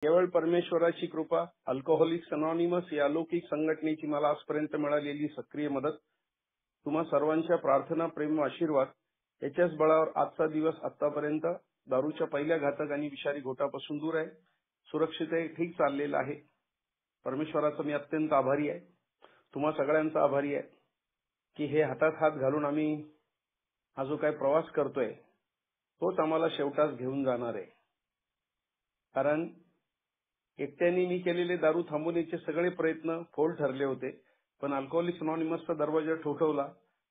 केवळ परमेश्वराची कृपा, अल्कोहोलिक्स अनॉनिमस या अलौकिक संघटनेची मला आजपर्यंत मिळालेली सक्रिय मदत, तुम्हा सर्वांच्या प्रार्थना, प्रेम व आशीर्वाद याच्याच बळावर आजचा दिवस आतापर्यंत दारूच्या पहिल्या घातक आणि विषारी घोटापासून दूर आहे. सुरक्षित आहे, ठीक चाललेला आहे. परमेश्वराचा मी अत्यंत आभारी आहे. तुम्हा सगळ्यांचा आभारी आहे की हे हातात हात घालून आम्ही हा जो काही प्रवास करतोय तोच आम्हाला शेवटास घेऊन जाणार आहे. कारण एकट्याने मी केलेले दारू थांबवण्याचे सगळे प्रयत्न फोल ठरले होते, पण अल्कोहोलिक्स अनॉनिमसचा दरवाजा ठोठवला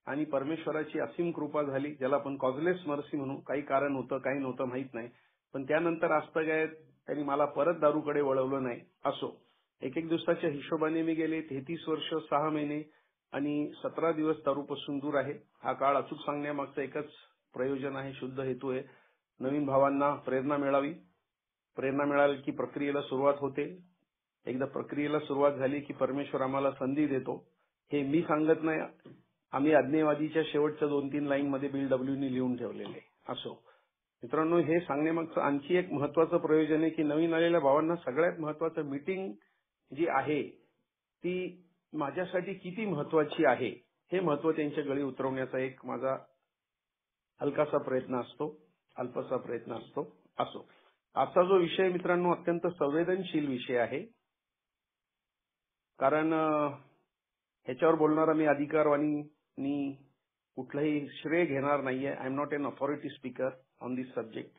आणि परमेश्वराची असीम कृपा झाली, ज्याला आपण कॉजलेस मर्सी म्हणू. काही कारण होतं, काही नव्हतं माहित नाही, पण त्यानंतर आजतागायत त्यांनी मला परत दारूकडे वळवलं नाही. असो, एक दिवसाच्या हिशोबाने मी गेले 33 वर्ष 6 महिने आणि 17 दिवस दारूपासून दूर आहे. हा काळ अचूक सांगण्यामागचं एकच प्रयोजन आहे, शुद्ध हेतू आहे. नवीन भावांना प्रेरणा मिळावी. प्रेरणा मिळाली की प्रक्रियेला सुरुवात होते. एकदा प्रक्रियेला सुरुवात झाली की परमेश्वर आम्हाला संधी देतो. हे मी सांगत नाही, आम्ही आज्ञेवादीच्या शेवटच्या 2-3 लाईन मध्ये बिल डब्ल्यूनी लिहून ठेवलेले. असो मित्रांनो, हे सांगण्यामागचं आणखी एक महत्वाचं प्रयोजन आहे की नवीन आलेल्या भावांना सगळ्यात महत्वाचं, मीटिंग जी आहे ती माझ्यासाठी किती महत्वाची आहे हे महत्व त्यांच्या गळी उतरवण्याचा एक माझा हलकासा प्रयत्न असतो, अल्पसा प्रयत्न असतो. असो, आजचा जो विषय मित्रांनो अत्यंत संवेदनशील विषय आहे. कारण ह्याच्यावर बोलणारा मी अधिकारवाणी कुठलंही श्रेय घेणार नाहीये. I am not an authority speaker on this subject.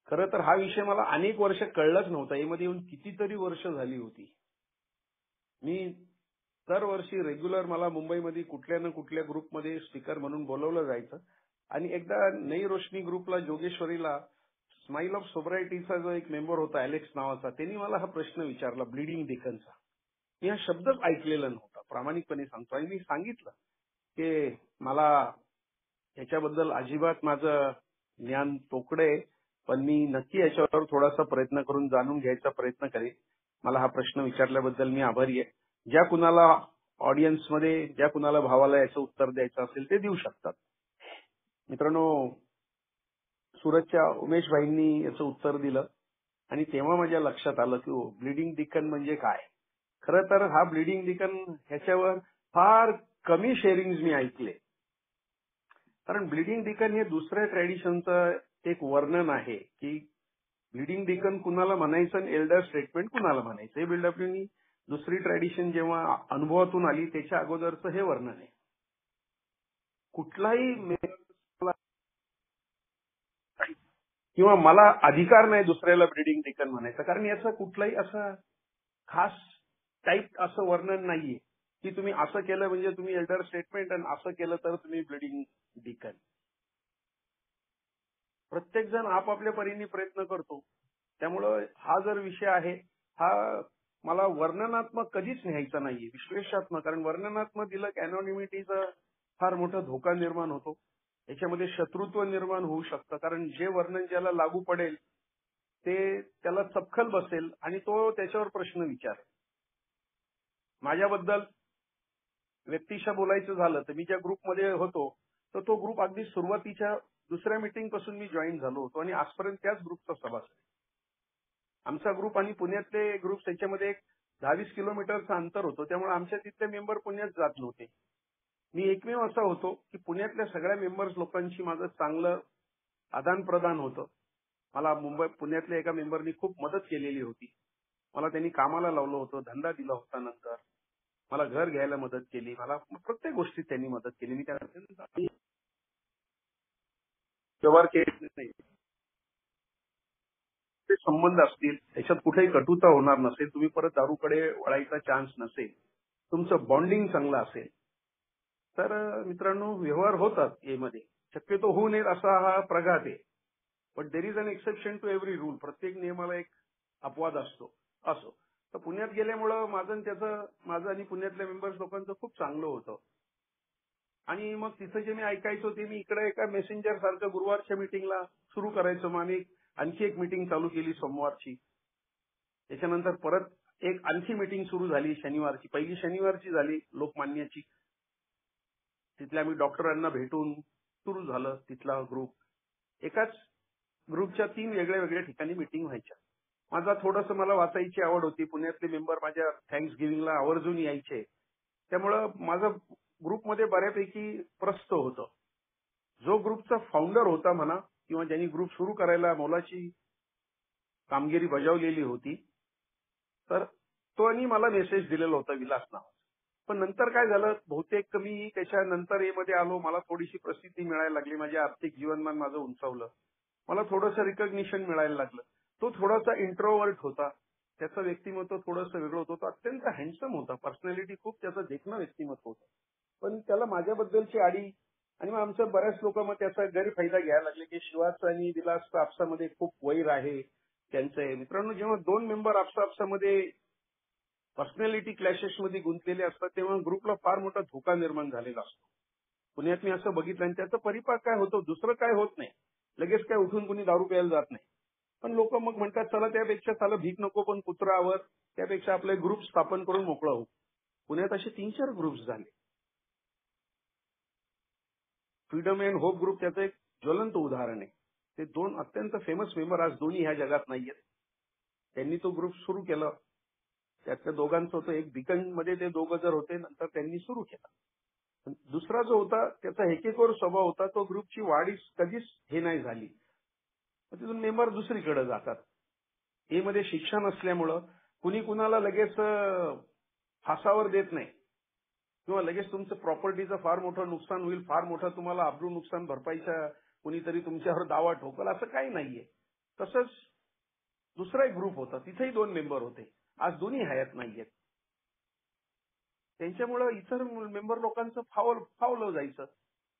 खरं तर हा विषय मला अनेक वर्ष कळलाच नव्हता. यामध्ये येऊन कितीतरी वर्ष झाली होती. मी दरवर्षी रेग्युलर मला मुंबईमध्ये कुठल्या ना कुठल्या ग्रुपमध्ये स्पीकर म्हणून बोलवलं जायचं आणि एकदा नई रोशनी ग्रुपला जोगेश्वरीला स्माईल ऑफ सोब्रायटीचा जो एक मेंबर होता अलेक्स नावाचा, त्यांनी मला हा प्रश्न विचारला, ब्लिडिंग डिकनचा. मी हा शब्दच ऐकलेला नव्हता, प्रामाणिकपणे सांगतो. आणि मी सांगितलं की मला याच्याबद्दल अजिबात माझं ज्ञान तोकडं आहे, पण मी नक्की याच्यावर थोडासा प्रयत्न करून जाणून घ्यायचा प्रयत्न करेन. मला हा प्रश्न विचारल्याबद्दल मी आभारी आहे. ज्या कुणाला ऑडियन्समध्ये, ज्या कुणाला भावाला याचं उत्तर द्यायचं असेल ते देऊ शकतात. मित्रांनो, सुरतच्या उमेश भाईंनी याचं उत्तर दिलं आणि तेव्हा माझ्या लक्षात आलं की ब्लिडिंग डिकन म्हणजे काय. खरं तर हा ब्लिडिंग डिकन ह्याच्यावर फार कमी शेअरिंग मी ऐकले. कारण ब्लिडिंग डिकन हे दुसऱ्या ट्रॅडिशनचं एक वर्णन आहे की ब्लिडिंग डिकन कुणाला म्हणायचं आणि एल्डर स्टेटमेंट कुणाला म्हणायचं. हे बिल्डअपनी दुसरी ट्रॅडिशन जेव्हा अनुभवातून आली त्याच्या अगोदरचं हे वर्णन आहे. कुठलाही किंवा मला अधिकार नाही दुसऱ्याला ब्लिडिंग डिकन म्हणायचं, कारण याचं कुठलाही असं खास टाईप असं वर्णन नाहीये की तुम्ही असं केलं म्हणजे तुम्ही एल्डर स्टेटमेंट आणि असं केलं तर तुम्ही ब्लिडिंग डिकन. प्रत्येक जण आपापल्या परीने प्रयत्न करतो. त्यामुळं हा जर विषय आहे हा मला वर्णनात्मक कधीच न्यायचा नाहीये, विश्लेषणात्मक. कारण वर्णनात्मक दिलं की अनॉनिमिटीचा फार मोठा धोका निर्माण होतो. याच्यामध्ये शत्रुत्व निर्माण होऊ शकतं. कारण जे वर्णन ज्याला लागू पडेल ते त्याला चपखल बसेल आणि तो त्याच्यावर प्रश्न विचारेल. माझ्याबद्दल व्यक्तिशः बोलायचं झालं तर मी ज्या ग्रुपमध्ये होतो तर तो ग्रुप अगदी सुरुवातीच्या दुसऱ्या मीटिंग पासून मी जॉईन झालो होतो आणि आजपर्यंत त्याच ग्रुपचा सभासद. आमचा ग्रुप आणि पुण्यातले ग्रुप त्याच्यामध्ये एक 10-20 किलोमीटरचं अंतर होतं. त्यामुळे आमच्या तिथले मेंबर पुण्यात जात नव्हते. मी एकमेव असा होतो की पुण्यातल्या सगळ्या मेंबर्स लोकांशी माझं चांगलं आदान प्रदान होतं. मला पुण्यातल्या एका मेंबरनी खूप मदत केलेली होती. मला त्यांनी कामाला लावलं होतं, धंदा दिला होता. नंतर मला घर घ्यायला मदत केली. मला प्रत्येक गोष्टीत त्यांनी मदत केली. मी त्यांना व्यवहार केले नाही. ते संबंध असतील त्याच्यात कुठेही कटुता होणार नसेल, तुम्ही परत दारूकडे वळायचा चान्स नसेल, तुमचं बॉन्डिंग चांगलं असेल तर मित्रांनो व्यवहार होतात. यामध्ये शक्यतो होऊ नये असा हा प्रघात आहे. But there is an exception to every rule. प्रत्येक नियमाला एक अपवाद असतो. असो, तर पुण्यात गेल्यामुळं माझं आणि पुण्यातल्या मेंबर्स लोकांचं खूप चांगलं होतं. आणि मग तिथं जे मी ऐकायचो ते मी इकडे एका मेसेंजर सारखं गुरुवारच्या मीटिंगला सुरू करायचो. मग आम्ही आणखी एक मीटिंग चालू केली सोमवारची. त्याच्यानंतर परत एक आणखी मीटिंग सुरू झाली शनिवारची. पहिली शनिवारची झाली लोकमान्याची. तिथल्या आम्ही डॉक्टरांना भेटून सुरू झालं तिथला ग्रुप. एकाच ग्रुपच्या 3 वेगळ्या वेगळ्या ठिकाणी मीटिंग व्हायच्या. माझा थोडंसं मला वाचायची आवड होती. पुण्यातले मेंबर माझ्या थँक्स गिव्हिंगला आवर्जून यायचे. त्यामुळं माझं ग्रुपमध्ये बऱ्यापैकी प्रस्थ होतं. जो ग्रुपचा फाउंडर होता म्हणा किंवा ज्यांनी ग्रुप सुरू करायला मोलाची कामगिरी बजावलेली होती, तर तोनी मला मेसेज दिलेला होता विलास नावाचा. पण नंतर काय झालं, बहुतेक मी त्याच्यानंतर मध्ये आलो. मला थोडीशी प्रसिद्धी मिळायला लागली. माझे आर्थिक जीवनमान माझं उंचावलं. मला थोडंसं रिकॉग्निशन मिळायला लागलं. तो थोडासा इंट्रोवर्ट होता. त्याचं व्यक्तिमत्व थोडंसं वेगळं होतं. तो अत्यंत हँडसम होता. पर्सनॅलिटी खूप त्याचं देखणं व्यक्तिमत्व होतं. पण त्याला माझ्याबद्दलची आडी आणि मग आमचं बऱ्याच लोक मग त्याचा गैरफायदा घ्यायला लागले की शिवाचं आणि विलासचं आपसामध्ये खूप वैर आहे त्यांचं. मित्रांनो, जेव्हा दोन मेंबर आपसामध्ये पर्सनॅलिटी क्लॅशेसमध्ये गुंतलेले असतात तेव्हा ग्रुपला फार मोठा धोका निर्माण झालेला असतो. पुण्यात मी असं बघितलं आणि त्याचा परिपाक काय होतो, दुसरं काय होत नाही. लगेच काय उठून कुणी दारू प्यायला जात नाही. पण लोक मग म्हणतात चला त्यापेक्षा चला भीक नको पण कुत्रावर, त्यापेक्षा आपले ग्रुप स्थापन करून मोकळं होऊ. पुण्यात असे 3-4 ग्रुप्स झाले. फ्रीडम अँड होप ग्रुप त्याचं एक ज्वलंत उदाहरण आहे. ते दोन अत्यंत फेमस मेंबर आज दोन्ही ह्या जगात नाहीयेत. त्यांनी तो ग्रुप सुरू केला. त्यातल्या दोघांचं होतं, एक बीकन मध्ये ते दोघं जर होते, नंतर त्यांनी सुरू केला. पण दुसरा जो होता त्याचा हेकेखोर स्वभाव होता. तो ग्रुपची वाढ कधीच हे नाही झाली. तिथून मेंबर दुसरीकडे जातात. ए मध्ये शिक्षण असल्यामुळं कुणी कुणाला लगेच फासावर देत नाही किंवा लगेच तुमचं प्रॉपर्टीचं फार मोठं नुकसान होईल, फार मोठं तुम्हाला अब्रू नुकसान भरपाईचा कुणीतरी तुमच्यावर दावा ठोकल असं काही नाहीये. तसंच दुसरा एक ग्रुप होता, तिथेही 2 मेंबर होते. आज दोन्ही हयात नाहीयेत. त्यांच्यामुळे इतर मेंबर लोकांचं फावलं जायचं.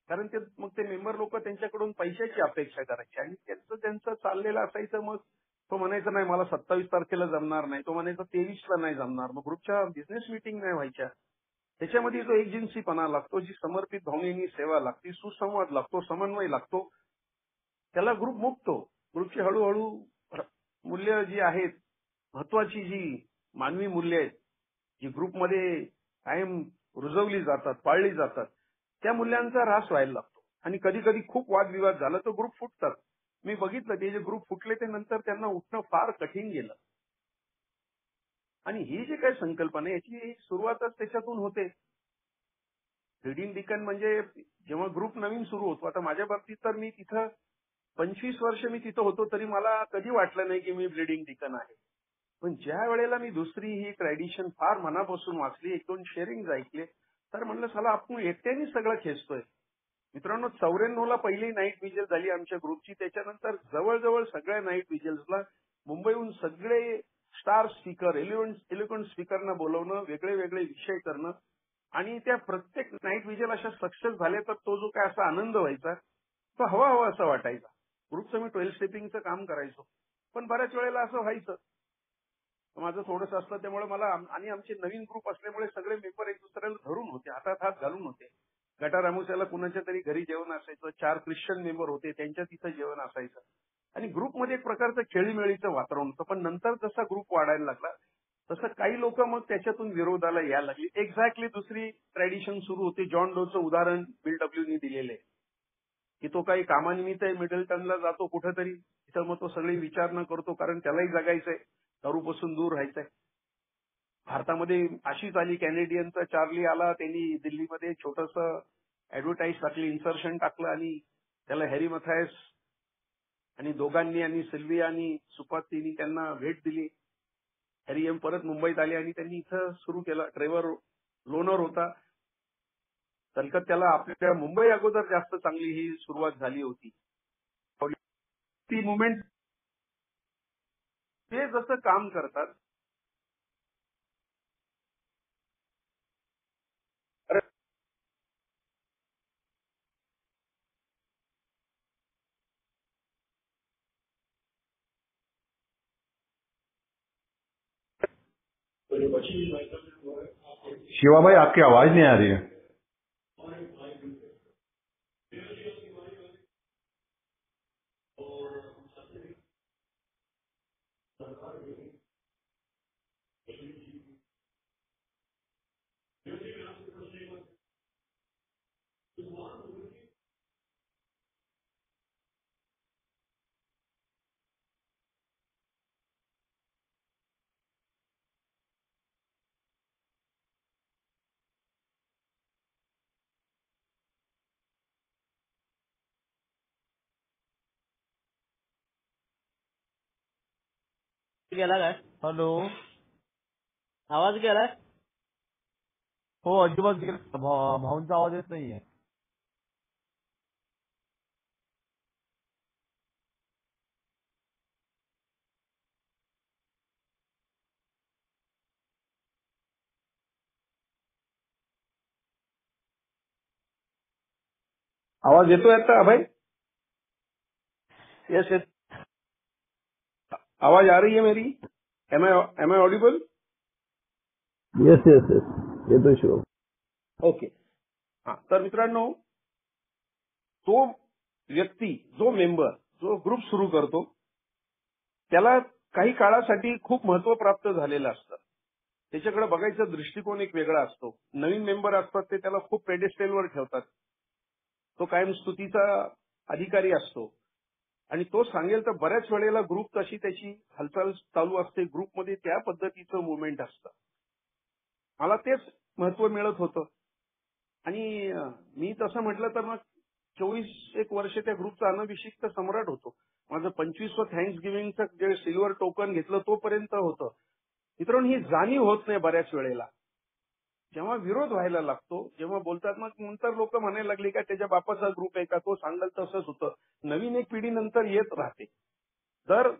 कारण ते मग ते मेंबर लोक त्यांच्याकडून पैशाची अपेक्षा करायचे आणि त्यांचं चाललेलं असायचं. मग तो म्हणायचा नाही मला 27 तारखेला जमणार नाही, तो म्हणायचा 23ला नाही जमणार. मग ग्रुपच्या बिझनेस मीटिंग नाही व्हायच्या. त्याच्यामध्ये जो एजन्सीपणा लागतो, जी समर्पित भावनेनी सेवा लागते, सुसंवाद लागतो, समन्वय लागतो, त्याला ग्रुप मुक्तो. ग्रुपची हळूहळू मूल्य जी आहेत, महत्वाची जी मानवी मूल्य आहेत, जी ग्रुपमध्ये कायम रुजवली जातात, पाळली जातात, त्या मूल्यांचा ऱ्हास व्हायला लागतो. आणि कधी कधी खूप वादविवाद झाला तर ग्रुप फुटतात. मी बघितलं ते जे ग्रुप फुटले ते नंतर त्यांना उठणं फार कठीण गेलं. आणि ही जी काही संकल्पना आहे याची सुरुवातच त्याच्यातून होते. रीडिंग डिकन म्हणजे जेव्हा ग्रुप नवीन सुरू होतो, आता माझ्या बाबतीत तर मी तिथं 25 वर्ष मी तिथं होतो तरी मला कधी वाटलं नाही की मी ब्लीडिंग डिकन आहे. पण ज्या वेळेला मी दुसरी ही ट्रॅडिशन फार मनापासून वाचली, 1-2 शेअरिंग ऐकले, तर म्हणलं चला आपण एकट्याने सगळं खेचतोय. मित्रांनो, 94ला पहिली नाईट विजल झाली आमच्या ग्रुपची. त्याच्यानंतर जवळजवळ सगळ्या नाईट विजल्सला मुंबईहून सगळे स्टार स्पीकर, एलिक्वेंट स्पीकरना बोलवणं, वेगळे वेगळे विषय करणं आणि त्या प्रत्येक नाईट विजल अशा सक्सेस झाल्या तर तो जो काय असा आनंद व्हायचा, तो हवा हवा असा वाटायचा. ग्रुपचं मी 12 स्टेपिंगचं काम करायचो. पण बऱ्याच वेळेला असं व्हायचं, माझं थोडंसं असतं त्यामुळे मला आणि आमचे नवीन ग्रुप असल्यामुळे सगळे मेंबर एक दुसऱ्याला धरून होते, हातात हात घालून होते. गटार अमुच्याला कुणाच्या तरी घरी जेवण असायचं. 4 ख्रिश्चन मेंबर होते, त्यांच्या तिथं जेवण असायचं आणि ग्रुपमध्ये एक प्रकारचं खेळीमेळीचं वातावरण होतं. पण नंतर जसा ग्रुप वाढायला लागला तसं काही लोक मग त्याच्यातून विरोधाला यायला लागली. एक्झॅक्टली दुसरी ट्रॅडिशन सुरू होती. जॉन डोचं उदाहरण बिल डब्ल्यूनी दिलेलं आहे की तो काही कामानिमित्त मिडलटनला जातो कुठेतरी, तिथं मग तो सगळी विचारणा करतो कारण त्यालाही जगायचंय, दारूपासून दूर राहायचंय. भारतामध्ये अशीच आली, कॅनेडियनचा चार्ली आला, त्यांनी दिल्लीमध्ये छोटंसं ऍडव्हर्टाईज टाकली, इन्सर्शन टाकलं आणि त्याला हॅरी मथायस आणि दोघांनी आणि सिल्विया आणि सुपातीनी त्यांना भेट दिली. हॅरी एम परत मुंबईत आले आणि त्यांनी इथं सुरू केलं. ट्रेवर लोनर होता कलकत्त्याला. आपल्या मुंबई अगोदर जास्त चांगली ही सुरुवात झाली होती. ती मुवमेंट ते जसं काम करतात, शिवा भाई आपकी आवाज नहीं आ रही है. गेला काय? हॅलो, आवाज गेलाय? हो, अजिबात गेला. भाऊंचा आवाज येत नाहीये. आवाज येतोय आता अभय? यस यस, आवाज आ रही है मेरी? Am I audible? Yes yes yes, येतोय शिव. ओके. हा, तर मित्रांनो, तो व्यक्ती, जो मेंबर, जो ग्रुप सुरू करतो, त्याला काही काळासाठी खूप महत्व प्राप्त झालेलं असतं. त्याच्याकडे बघायचा दृष्टिकोन एक वेगळा असतो. नवीन मेंबर असतात ते त्याला खूप पेडेस्टेलवर ठेवतात. तो कायम स्तुतीचा अधिकारी असतो आणि तो सांगेल तर बऱ्याच वेळेला ग्रुप तशी त्याची हालचाल चालू असते. ग्रुपमध्ये त्या पद्धतीचं मुवमेंट असतं. मला तेच महत्व मिळत होतं आणि मी तसं म्हटलं तर मग 24 वर्ष त्या ग्रुपचा अनभिषिक्त सम्राट होतो. माझं 25वं थँक्स गिव्हिंगचं जे सिल्वर टोकन घेतलं तोपर्यंत होतं. मित्रांनो, ही जाणीव होत नाही बऱ्याच वेळेला. जेव्हा विरोध व्हायला लागतो, जेव्हा बोलतात, मग नंतर लोक म्हणायला लागले का त्याच्या बापाचा ग्रुप आहे का, तो सांगाल तसंच होतं. नवीन एक पिढी नंतर येत राहते. तर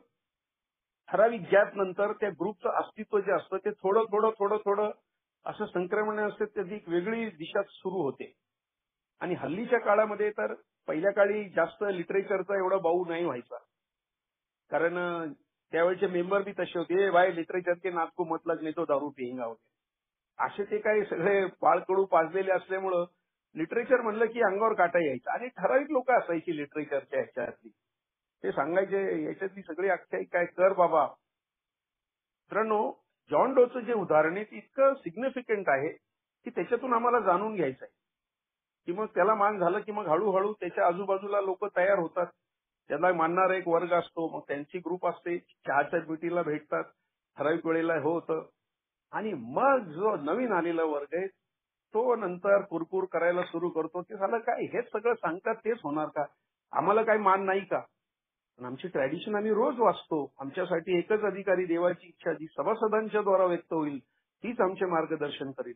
ठराविक गॅप नंतर त्या ग्रुपचं अस्तित्व जे असतं ते थोडं असं संक्रमण असते, त्याची एक वेगळी दिशा सुरू होते. आणि हल्लीच्या काळामध्ये तर पहिल्या काळी जास्त लिटरेचरचा एवढा बाऊ नाही व्हायचा. कारण त्यावेळेचे मेंबर बी तसे होते, ए भाई लिटरेचर के नाद को मत लगने तो दारू पिएंगा वगैरे. असे ते काही सगळे बाळकडू पाजलेले असल्यामुळं लिटरेचर म्हणलं की अंगावर काटा यायचा. आणि ठराविक लोक असायची लिटरेचरच्या ह्याच्यातली. ते सांगायचे याच्यातली सगळी आख्यायिका काय कर बाबा. मित्रांनो, जॉन डोचं जे उदाहरण आहे ते इतकं सिग्निफिकंट आहे की त्याच्यातून आम्हाला जाणून घ्यायचं आहे की मग त्याला मान झालं की मग हळूहळू त्याच्या आजूबाजूला लोक तयार होतात. त्याला मानणारा एक वर्ग असतो, मग त्यांची ग्रुप असते, चहाच्या भेटीला भेटतात, ठराविक वेळेला होतं. आणि मग जो नवीन आलेला वर्ग आहे तो नंतर कुरकुर करायला सुरू करतो की झालं काय, हेच सगळं सांगतात तेच होणार का, आम्हाला काही मान नाही का. पण आमची ट्रॅडिशन आम्ही रोज वाचतो. आमच्यासाठी एकच अधिकारी, देवाची इच्छा जी सभासदांच्या द्वारा व्यक्त होईल तीच आमचे मार्गदर्शन करेल.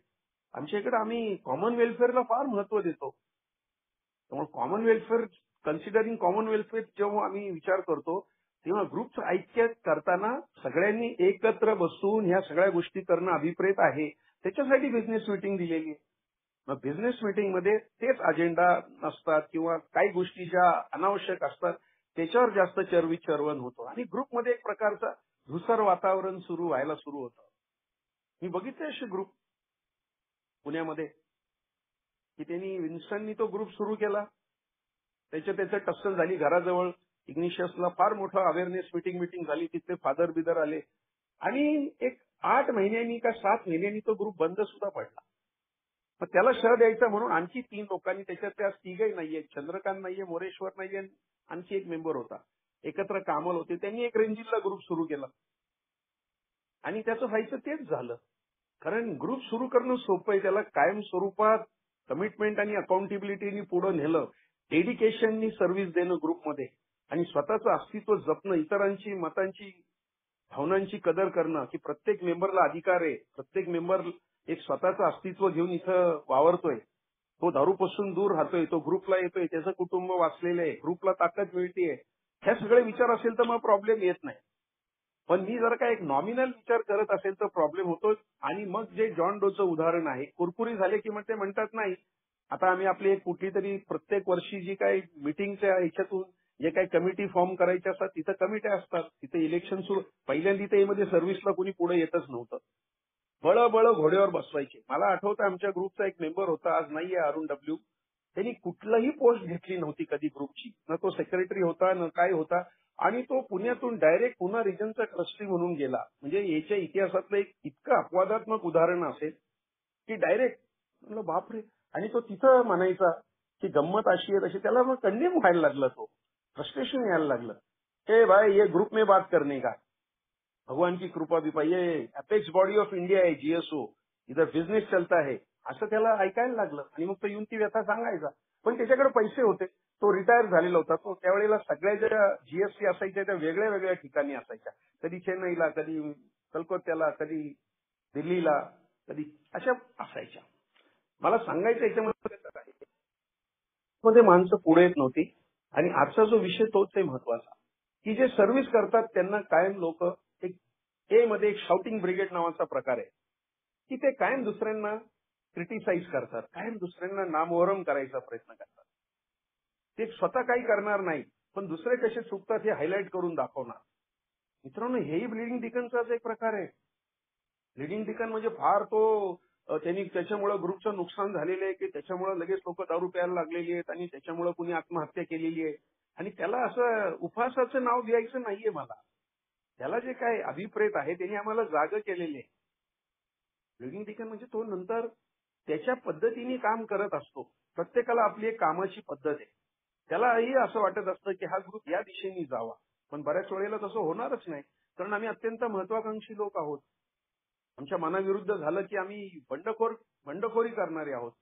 आमच्या इकडे आम्ही कॉमन वेलफेअरला फार महत्व देतो. त्यामुळे common welfare, considering common welfare जेव्हा आम्ही विचार करतो तेव्हा ग्रुपचं ऐक्य करताना सगळ्यांनी एकत्र बसून ह्या सगळ्या गोष्टी करणं अभिप्रेत आहे. त्याच्यासाठी बिझनेस मीटिंग दिलेली आहे. मग बिझनेस मीटिंगमध्ये तेच अजेंडा नसतात किंवा काही गोष्टी ज्या अनावश्यक असतात त्याच्यावर जास्त चर्विचर्वण होतो आणि ग्रुपमध्ये एक प्रकारचा धुसर वातावरण सुरू व्हायला सुरू होतं. मी बघितले असे ग्रुप पुण्यामध्ये की त्यांनी विन्स्टननी तो ग्रुप सुरू केला. त्याचं टस्सल झाली घराजवळ इग्निशियसला, फार मोठं अवेअरनेस मिटिंग झाली. तिथले फादर बिदर आले आणि एक 8 महिन्यांनी का 7 महिन्यांनी तो ग्रुप बंद सुद्धा पडला. मग त्याला शह द्यायचा म्हणून आणखी 3 लोकांनी, त्याच्यात त्या तिघही नाहीये, चंद्रकांत नाहीये, मोरेश्वर नाहीये, आणखी एक मेंबर होता, एकत्र कामल होते, त्यांनी एक रेंजिल्ला ग्रुप सुरू केला आणि त्याचं व्हायचं तेच झालं. कारण ग्रुप सुरू करणं सोपं आहे, त्याला कायम स्वरूपात कमिटमेंट आणि अकाउंटेबिलिटीनी पुढे नेलं, डेडिकेशननी सर्व्हिस देणं ग्रुपमध्ये आणि स्वतःचं अस्तित्व जपणं, इतरांची मतांची, भावनांची कदर करणं की प्रत्येक मेंबरला अधिकार आहे, प्रत्येक मेंबर एक स्वतःचं अस्तित्व घेऊन इथं वावरतोय, तो दारूपासून दूर राहतोय, तो ग्रुपला येतोय, त्याचं कुटुंब वाचलेलं आहे, ग्रुपला ताकद मिळतेय, ह्या सगळे विचार असेल तर मग प्रॉब्लेम येत नाही. पण मी जर का एक नॉमिनल विचार करत असेल तर प्रॉब्लेम होतो. आणि मग जे जॉन डोचं उदाहरण आहे, कुरकुरी झाले की मग ते म्हणतात नाही, आता आम्ही आपली एक कुठली तरी प्रत्येक वर्षी जी काही मिटिंगच्या ह्याच्यातून जे काही कमिटी फॉर्म करायच्या असतात तिथं कमिट्या असतात, तिथे इलेक्शन सुरू. पहिल्यांदा त्यामध्ये सर्व्हिसला कोणी पुढे येतच नव्हतं, बळ घोड्यावर बसवायचे. मला आठवतं आमच्या ग्रुपचा एक मेंबर होता, आज नाहीये, अरुण डब्ल्यू. त्यांनी कुठलंही पोस्ट घेतली नव्हती कधी ग्रुपची, न तो सेक्रेटरी होता न काय होता, आणि तो पुण्यातून डायरेक्ट पुन्हा रिजनचा ट्रस्टी म्हणून गेला. म्हणजे याच्या इतिहासातलं एक इतकं अपवादात्मक उदाहरण असेल की डायरेक्ट म्हणलं बापरे. आणि तो तिथं म्हणायचा की गंमत अशी आहे तशी, त्याला मग कंडेम व्हायला लागला, तो फ्रस्ट्रेशन यायला लागलं. ए भाई, ये ग्रुप में बात करने का, भगवान की कृपा बिपा, ये अपेक्स बॉडी ऑफ इंडिया आहे, जीएसओ, इधर बिझनेस चलता है, असं त्याला ऐकायला लागलं. आणि मग तो येऊन ती व्यथा सांगायचा. पण त्याच्याकडे पैसे होते, तो रिटायर झालेला होता. तो त्यावेळेला सगळ्या ज्या जीएसटी असायच्या त्या वेगळ्या वेगळ्या ठिकाणी असायच्या. कधी चेन्नईला, कधी कलकत्त्याला, कधी दिल्लीला, कधी अशा असायच्या. मला सांगायचं याच्यामध्ये काय मध्ये माणसं पुढे येत नव्हती आणि आजचा जो विषय तोच आहे महत्वाचा, की जे सर्व्हिस करतात त्यांना कायम लोक एक ए मध्ये एक शाउटिंग ब्रिगेड नावाचा प्रकार आहे, की ते कायम दुसऱ्यांना क्रिटिसाइज करतात, कायम दुसऱ्यांना नामोहरम करायचा प्रयत्न करतात. ते स्वतः काही करणार नाही, पण दुसरे कसे चुकतात हे हायलाइट करून दाखवणार. मित्रांनो, हेही ब्लिडिंग डिकनचाच एक प्रकार आहे. ब्लिडिंग डिकन म्हणजे फार तो त्यांनी त्याच्यामुळे ग्रुपचं नुकसान झालेलं आहे, की त्याच्यामुळे लगेच लोक दारू प्यायला लागलेली आहेत आणि त्याच्यामुळे कुणी आत्महत्या केलेली आहे. आणि त्याला असं उपहासाचं नाव द्यायचं नाहीये मला. त्याला जे काय अभिप्रेत आहे त्यांनी आम्हाला जाग केलेले आहे. ब्लिडिंग डिकन म्हणजे तो नंतर त्याच्या पद्धतीने काम करत असतो. प्रत्येकाला आपली एक कामाची पद्धत आहे. त्यालाही असं वाटत असतं की हा ग्रुप या दिशेने जावा, पण बऱ्याच वेळेला तसं होणारच नाही, कारण आम्ही अत्यंत महत्वाकांक्षी लोक आहोत. आमच्या मनाविरुद्ध झालं की आम्ही बंडखोरी करणारे आहोत.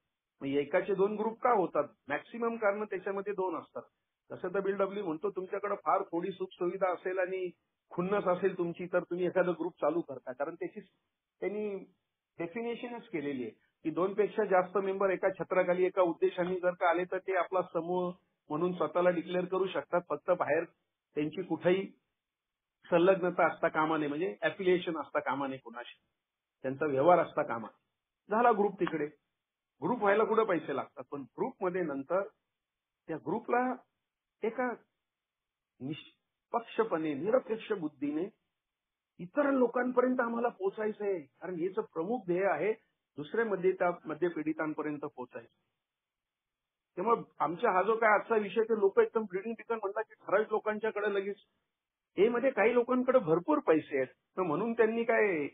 मग एकाचे 2 ग्रुप का होतात? मॅक्सिमम कारण त्याच्यामध्ये 2 असतात. तसं तर BW म्हणतो तुमच्याकडे फार थोडी सुख सुविधा असेल आणि खुन्नस असेल तुमची, तर तुम्ही एखादा ग्रुप चालू करता. कारण त्यांनी डेफिनेशनच केलेली आहे की 2 पेक्षा जास्त मेंबर एका छत्राखाली एका उद्देशाने जर का आले तर ते आपला समूह म्हणून स्वतःला डिक्लेअर करू शकतात. फक्त बाहेर त्यांची कुठेही संलग्नता असता कामा नये, म्हणजे ऍफिलिएशन असता कामा नये कुणाशी, त्यांचा व्यवहार असता कामा. झाला ग्रुप तिकडे. ग्रुप व्हायला कुठे पैसे लागतात, पण ग्रुपमध्ये नंतर त्या ग्रुपला एका निष्पक्षपणे निरपेक्ष बुद्धीने इतर लोकांपर्यंत आम्हाला पोहोचायचंय. कारण याचं प्रमुख ध्येय आहे दुसऱ्या मद्य पीडितांपर्यंत पोहोचायचं. त्यामुळे आमचा हा जो काय आजचा विषय, ते लोक एकदम ब्लिडिंग डिकन म्हणतात की ठराविक लोकांच्याकडे लगेच ए मध्ये काही लोकांकडे भरपूर पैसे आहेत, तर म्हणून त्यांनी काय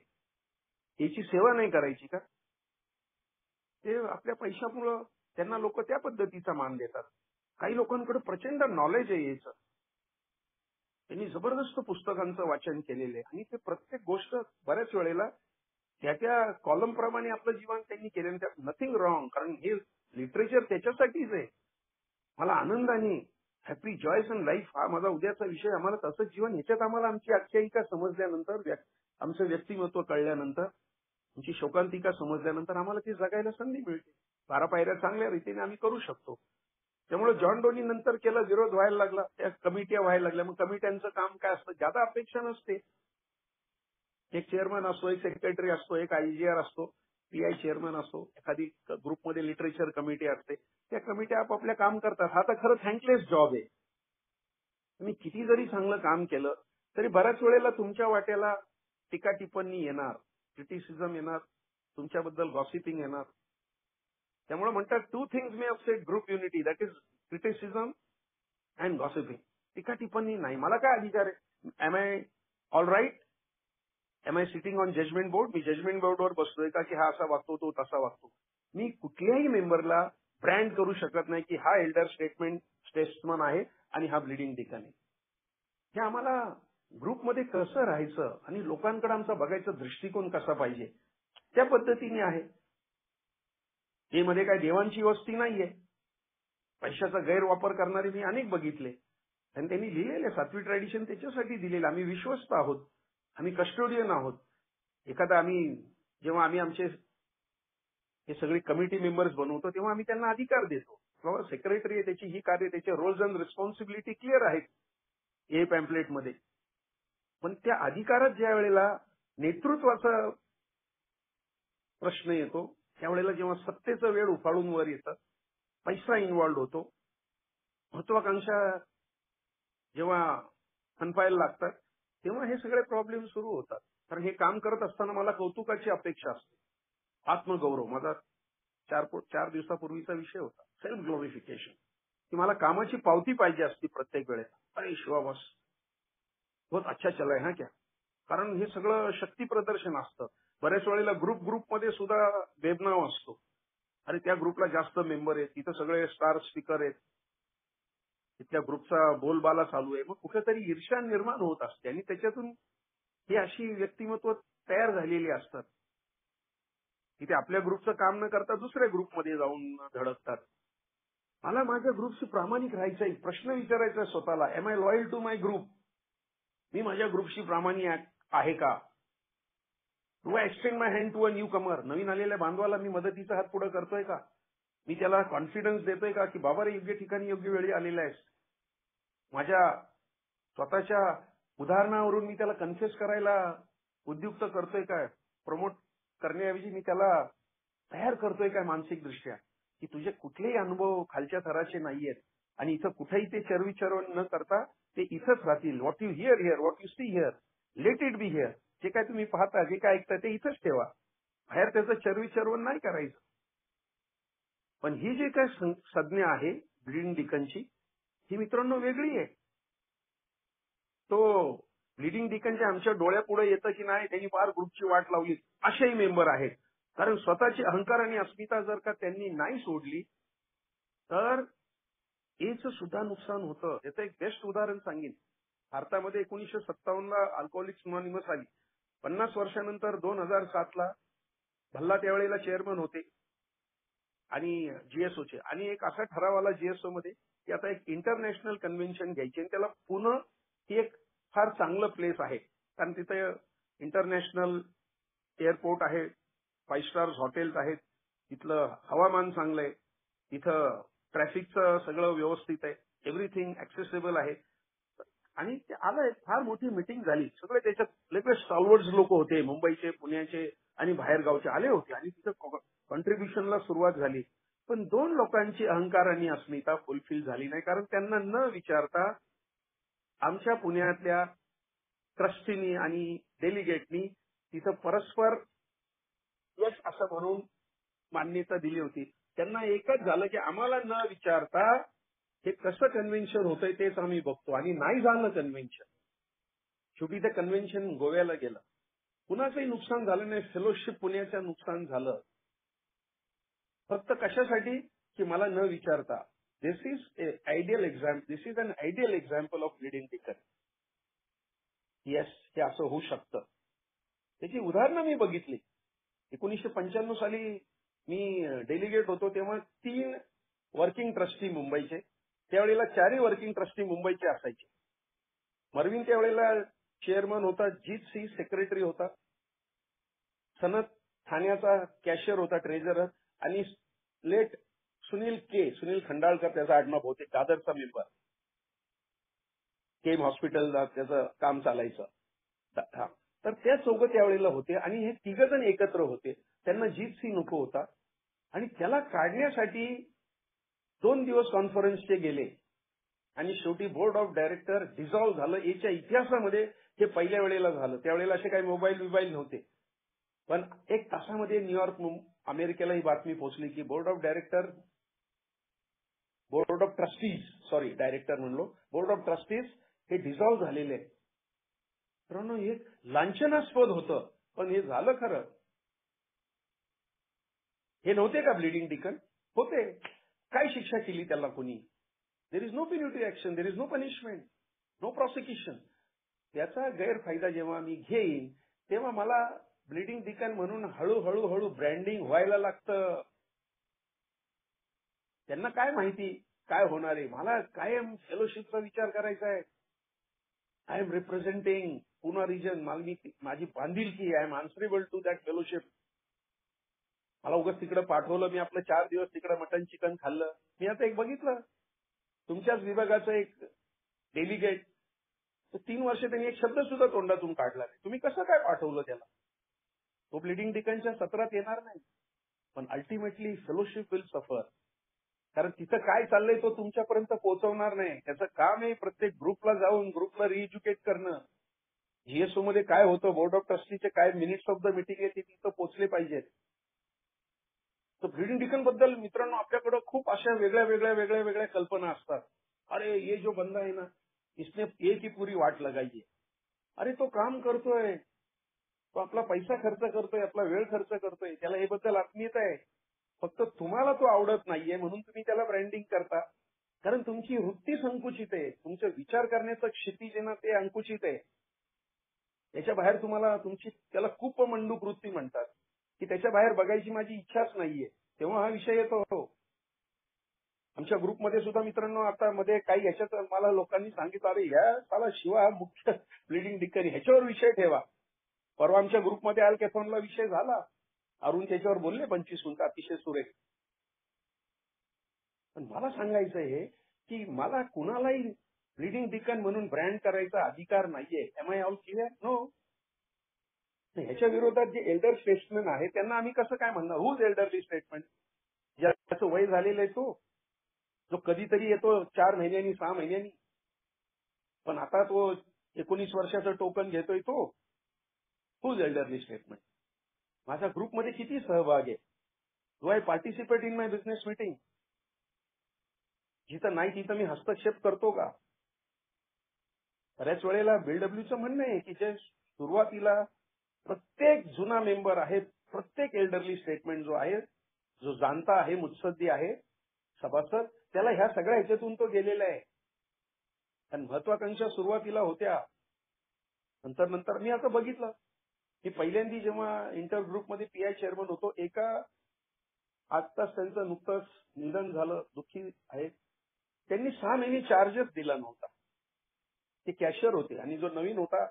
याची सेवा नाही करायची का? ते आपल्या पैशामुळं त्यांना लोक त्या पद्धतीचा मान देतात. काही लोकांकडे प्रचंड नॉलेज आहे याचं. त्यांनी जबरदस्त पुस्तकांचं वाचन केलेलं आहे आणि ते प्रत्येक गोष्ट बऱ्याच वेळेला त्या कॉलम प्रमाणे आपलं जीवन त्यांनी केलेलं. त्यात नथिंग रॉंग, कारण हे लिटरेचर त्याच्यासाठीच आहे. मला आनंदाने हॅपी जॉयस अँड लाईफ हा माझा उद्याचा विषय. आम्हाला तसं जीवन, ह्याच्यात आम्हाला आमची आख्यायिका समजल्यानंतर, आमचं व्यक्तिमत्व कळल्यानंतर, आमची शोकांतिका समजल्यानंतर आम्हाला ती जगायला संधी मिळते. 12 पायऱ्या चांगल्या रीतीने आम्ही करू शकतो. त्यामुळे जॉन डोनी नंतर केला, विरोध व्हायला लागला, त्या कमिट्या व्हायला लागल्या. मग कमिट्यांचं काम काय असतं? ज्यादा अपेक्षा नसते. एक चेअरमन असतो, एक सेक्रेटरी असतो, एक IGR असतो, PI चेअरमन असतो, एखादी ग्रुपमध्ये लिटरेचर कमिटी असते. त्या कमिट्या आपापल्या काम करतात. हा तर खरं थँकलेस जॉब आहे. तुम्ही किती जरी चांगलं काम केलं तरी बऱ्याच वेळेला तुमच्या वाट्याला टीका टिप्पणी येणार, क्रिटिसिझम येणार, तुमच्याबद्दल गॉसिपिंग येणार. त्यामुळे म्हणतात 2 things may upset group unity, that is criticism and gossiping. टीका टिप्पणी नाही. मला काय अधिकार आहे? Am I all right? Am I sitting on judgement board? मी जजमेंट बोर्डवर बसतोय का की हा असा वागतो, तो तसा वागतो? मी कुठल्याही मेंबरला ब्रँड करू शकत नाही की हा एल्डर स्टेट्समन आहे आणि हा ब्लिडिंग डिकन आहे. हे आम्हाला ग्रुपमध्ये कसं राहायचं आणि लोकांकडे आमचा बघायचा दृष्टिकोन कसा पाहिजे त्या पद्धतीने आहे. हे मध्ये काय देवांची वस्ती नाहीये. पैशाचा गैरवापर करणारे मी अनेक बघितले आणि त्यांनी लिहिलेले 7वी ट्रॅडिशन त्याच्यासाठी दिलेलं. आम्ही विश्वस्त आहोत, आम्ही कस्टोडियन आहोत. जेव्हा आम्ही आमचे हे सगळे कमिटी मेंबर्स बनवतो तेव्हा आम्ही त्यांना अधिकार देतो. बाबा सेक्रेटरी आहे, त्याची ही कार्य, त्याचे रोल्स अँड रिस्पॉन्सिबिलिटी क्लिअर आहेत ए पॅम्पलेट मध्ये. पण त्या अधिकारात ज्या वेळेला नेतृत्वाचा प्रश्न येतो त्यावेळेला जेव्हा सत्तेचं वेळ उफाळून वर येतं, पैसा इन्व्हॉल्व्ह होतो, महत्वाकांक्षा जेव्हा खनपायला लागतात, तेव्हा हे सगळे प्रॉब्लेम सुरू होतात. कारण हे काम करत असताना मला कौतुकाची अपेक्षा असते, आत्मगौरव. माझा 4 दिवसापूर्वीचा विषय होता सेल्फ ग्लोरिफिकेशन, की मला कामाची पावती पाहिजे असती प्रत्येक वेळेला. अरे शिवा बॉस बहुत अच्छा चला है हा क्या? कारण हे सगळं शक्ती प्रदर्शन असतं. बऱ्याच वेळेला ग्रुपमध्ये सुद्धा बेबनाव असतो. अरे त्या ग्रुपला जास्त मेंबर आहेत, तिथं सगळे स्टार स्पीकर आहेत, तिथल्या ग्रुपचा बोलबाला चालू आहे. मग कुठेतरी ईर्ष्या निर्माण होत असते आणि त्याच्यातून ही अशी व्यक्तिमत्व तयार झालेली असतात की ते आपल्या ग्रुपचं काम न करता दुसऱ्या ग्रुपमध्ये जाऊन धडकतात. मला माझ्या ग्रुपशी प्रामाणिक राहायचंय. प्रश्न विचारायचा आहे स्वतःला, am I loyal to my group? मी माझ्या ग्रुपशी प्रामाणिक आहे का? Do I extend my hand to a newcomer? नवीन आलेल्या बांधवाला मी मदतीचा हात पुढे करतोय का? मी त्याला कॉन्फिडन्स देतोय का की बाबा रे, योग्य ठिकाणी योग्य वेळी आलेला आहेस? माझ्या स्वतःच्या उदाहरणावरून मी त्याला कन्फेस करायला उद्युक्त करतोय काय? प्रमोट करण्याऐवजी मी त्याला तयार करतोय काय मानसिक दृष्ट्या, की तुझे कुठलेही अनुभव खालच्या थराचे नाहीयेत आणि इथं कुठेही ते चरविचरवण न करता ते इथंच राहतील. What you here here, what you see here, let it be here. जे काय तुम्ही पाहता, जे काय ऐकता ते इथंच ठेवा. बाहेर त्याचं चरविचरवण नाही करायचं. पण ही जी काय संज्ञा आहे ब्लीडिंग डिकनची, ही मित्रांनो वेगळी आहे. तो ब्लीडिंग डिकनच्या आमच्या डोळ्यापुढे येतं की नाही, त्यांनी फार ग्रुपची वाट लावली असेही मेंबर आहेत. कारण स्वतःची अहंकार आणि अस्मिता जर का त्यांनी नाही सोडली तर एच सुद्धा नुकसान होतं. याचं एक बेस्ट उदाहरण सांगेन. भारतामध्ये 1957ला अल्कोहोलिक्स अनॉनिमस आली. 50 वर्षानंतर 2007ला भल्ला त्यावेळेला चेअरमन होते आणि जीएसओचे, आणि एक असा ठराव आला जीएसओ मध्ये की आता एक इंटरनॅशनल कन्व्हेन्शन घ्यायची आणि त्याला पुणे ही एक फार चांगलं प्लेस आहे. कारण तिथे इंटरनॅशनल एअरपोर्ट आहे, 5 स्टार्स हॉटेल्स आहेत, तिथलं हवामान चांगलं आहे, तिथं ट्रॅफिकचं सगळं व्यवस्थित आहे, एव्हरीथिंग ऍक्सेसिबल आहे. आणि ते आलं, फार मोठी मीटिंग झाली. सगळे त्याच्यात लगेच स्टॉलवर्ड्स लोक होते, मुंबईचे, पुण्याचे आणि बाहेरगावचे आले होते आणि तिथं कॉन्ट्रीब्युशनला सुरुवात झाली. पण 2 लोकांची अहंकार आणि अस्मिता फुलफिल झाली नाही. कारण त्यांना न विचारता आमच्या पुण्यातल्या ट्रस्टीनी आणि डेलिगेटनी तिथं परस्पर यश असं म्हणून मान्यता दिली होती. त्यांना एकच झालं की आम्हाला न विचारता हे कसं कन्व्हेन्शन होतंय तेच आम्ही बघतो, आणि नाही झालं कन्व्हेन्शन. शेवटी ते कन्व्हेन्शन गोव्याला गेलं. कुणाचंही नुकसान झालं नाही, फेलोशिप पुण्याचं नुकसान झालं. फक्त कशासाठी की मला न विचारता. This is ideal example, this is an ideal example of bleeding deacon. Yes, हे असं होऊ शकतं. त्याची उदाहरणं मी बघितली. 1995 साली मी डेलिगेट होतो, तेव्हा 3 वर्किंग ट्रस्टी मुंबईचे, त्यावेळेला 4 वर्किंग ट्रस्टी मुंबईचे असायचे. मरविन त्यावेळेला चेअरमन होता, जीत सी सेक्रेटरी होता, सनत ठाण्याचा कॅशियर होता, ट्रेझरर, आणि लेट सुनील खंडाळकर त्याचा आडनाव होते, दादरचा मेंबर, केम हॉस्पिटलला त्याचं काम चालायचं. तर त्या चौघं त्यावेळेला होते आणि हे 3 जण एकत्र होते. त्यांना जीत सी नको होता आणि त्याला काढण्यासाठी 2 दिवस कॉन्फरन्सचे गेले आणि शेवटी बोर्ड ऑफ डायरेक्टर डिझॉल्व्ह झालं. याच्या इतिहासामध्ये हे पहिल्या वेळेला झालं. त्यावेळेला असे काही मोबाईल नव्हते. पण 1 तासामध्ये न्यूयॉर्क, अमेरिकेला ही बातमी पोहोचली की बोर्ड ऑफ ट्रस्टीज हे डिझॉल्व्ह झालेले आहे. मित्रांनो, हे लांछनास्पद होतं, पण हे झालं खरं. हे नव्हते का ब्लीडिंग डिकन? होते. काय शिक्षा केली त्याला कोणी? There is no penalty action, there is no punishment, no prosecution. त्याचा गैरफायदा जेव्हा मी घेईन तेव्हा मला ब्लीडिंग डिकन म्हणून हळूहळू ब्रँडिंग व्हायला लागतं. त्यांना काय माहिती काय होणार आहे? मला कायम फेलोशिपचा विचार करायचा आहे. I am representing Pune region, माझी बांधिलकी, I am answerable to that fellowship. मला उगाच तिकडे पाठवलं, मी आपलं 4 दिवस तिकडे मटन चिकन खाल्लं. मी आता एक बघितलं, तुमच्याच विभागाचं एक डेलिगेट, 3 वर्ष त्यांनी एक शब्द सुद्धा तोंडातून काढला नाही. तुम्ही कसं काय पाठवलं त्याला? तो ब्लीडिंग डिकनच्या सत्रात येणार नाही. पण अल्टिमेटली फेलोशिप विल सफर. कारण तिथं काय चाललंय तो तुमच्यापर्यंत पोहोचवणार नाही. त्याचं काम आहे प्रत्येक ग्रुपला जाऊन ग्रुपला रिएज्युकेट करणं. जीएसओ मध्ये काय होतं, बोर्ड ऑफ ट्रस्टीचे काय मिनिट्स ऑफ द मीटिंग आहे ते तिथं पोहोचले पाहिजेत. तर ब्लीडिंग डिकन बद्दल मित्रांनो आपल्याकडे खूप अशा वेगळ्या कल्पना असतात. अरे ये जो बंदा है ना, इसने एक ही पूरी वाट लगाई है. अरे तो काम करतोय, तो आपला पैसा खर्च करतोय, आपला वेळ खर्च करतोय, त्याला हे बद्दल आत्मीयता आहे. फक्त तुम्हाला तो आवडत नाहीये म्हणून तुम्ही त्याला ब्रँडिंग करता. कारण तुमची वृत्ती संकुचित आहे, तुमचं विचार करण्याचं क्षितिज आहे ना ते अंकुचित आहे. त्याच्या बाहेर तुम्हाला त्याला खूप मंडूक वृत्ती म्हणतात की त्याच्या बाहेर बघायची माझी इच्छाच नाहीये. तेव्हा हा विषय येतो. आमच्या ग्रुपमध्ये सुद्धा मित्रांनो आता मध्ये काही ह्याच्यात मला लोकांनी सांगितलं, अरे ह्या साला शिवा मुख्य ब्लिडिंग डिकन ह्याच्यावर विषय ठेवा. परवा आमच्या ग्रुपमध्ये अल्कॅथॉनला विषय झाला, अरुण त्याच्यावर बोलले 25 मिनिटं अतिशय सुरेख. पण मला सांगायचं आहे की मला कुणालाही ब्लिडिंग डिकन म्हणून ब्रँड करायचा अधिकार नाहीये. Am I all clear? No. ह्याच्या विरोधात जे एल्डर स्टेट्समॅन आहे त्यांना आम्ही कसं काय म्हणणार? Whose elderly statement? ज्याचं वय झालेलं आहे तो, जो कधीतरी येतो 4 महिन्यांनी 6 महिन्यांनी, पण आता तो 19 वर्षाचं टोकन घेतोय तो. Whose elderly statement? माझ्या ग्रुपमध्ये किती सहभाग आहे? Do I participate in my business meeting? जिथं नाही तिथं मी हस्तक्षेप करतो का? बऱ्याच वेळेला बीएलडब्ल्यूचं म्हणणं आहे की जे सुरुवातीला प्रत्येक जुना मेंबर आहे, प्रत्येक एल्डरली स्टेटमेंट जो आहे, जो जाणता आहे, मुत्सद्दी आहे सभासद, त्याला ह्या सगळ्या ह्याच्यातून तो गेलेला आहे. आणि महत्वाकांक्षा सुरुवातीला होत्या. नंतर मी आता बघितलं की पहिल्यांदा जेव्हा इंटर ग्रुपमध्ये पीआय चेअरमन होतो, एका आत्ताच त्यांचं नुकतंच निधन झालं, दुःखी आहे. त्यांनी 6 महिने चार्जेस दिला नव्हता. ते कॅशियर होते आणि जो नवीन होता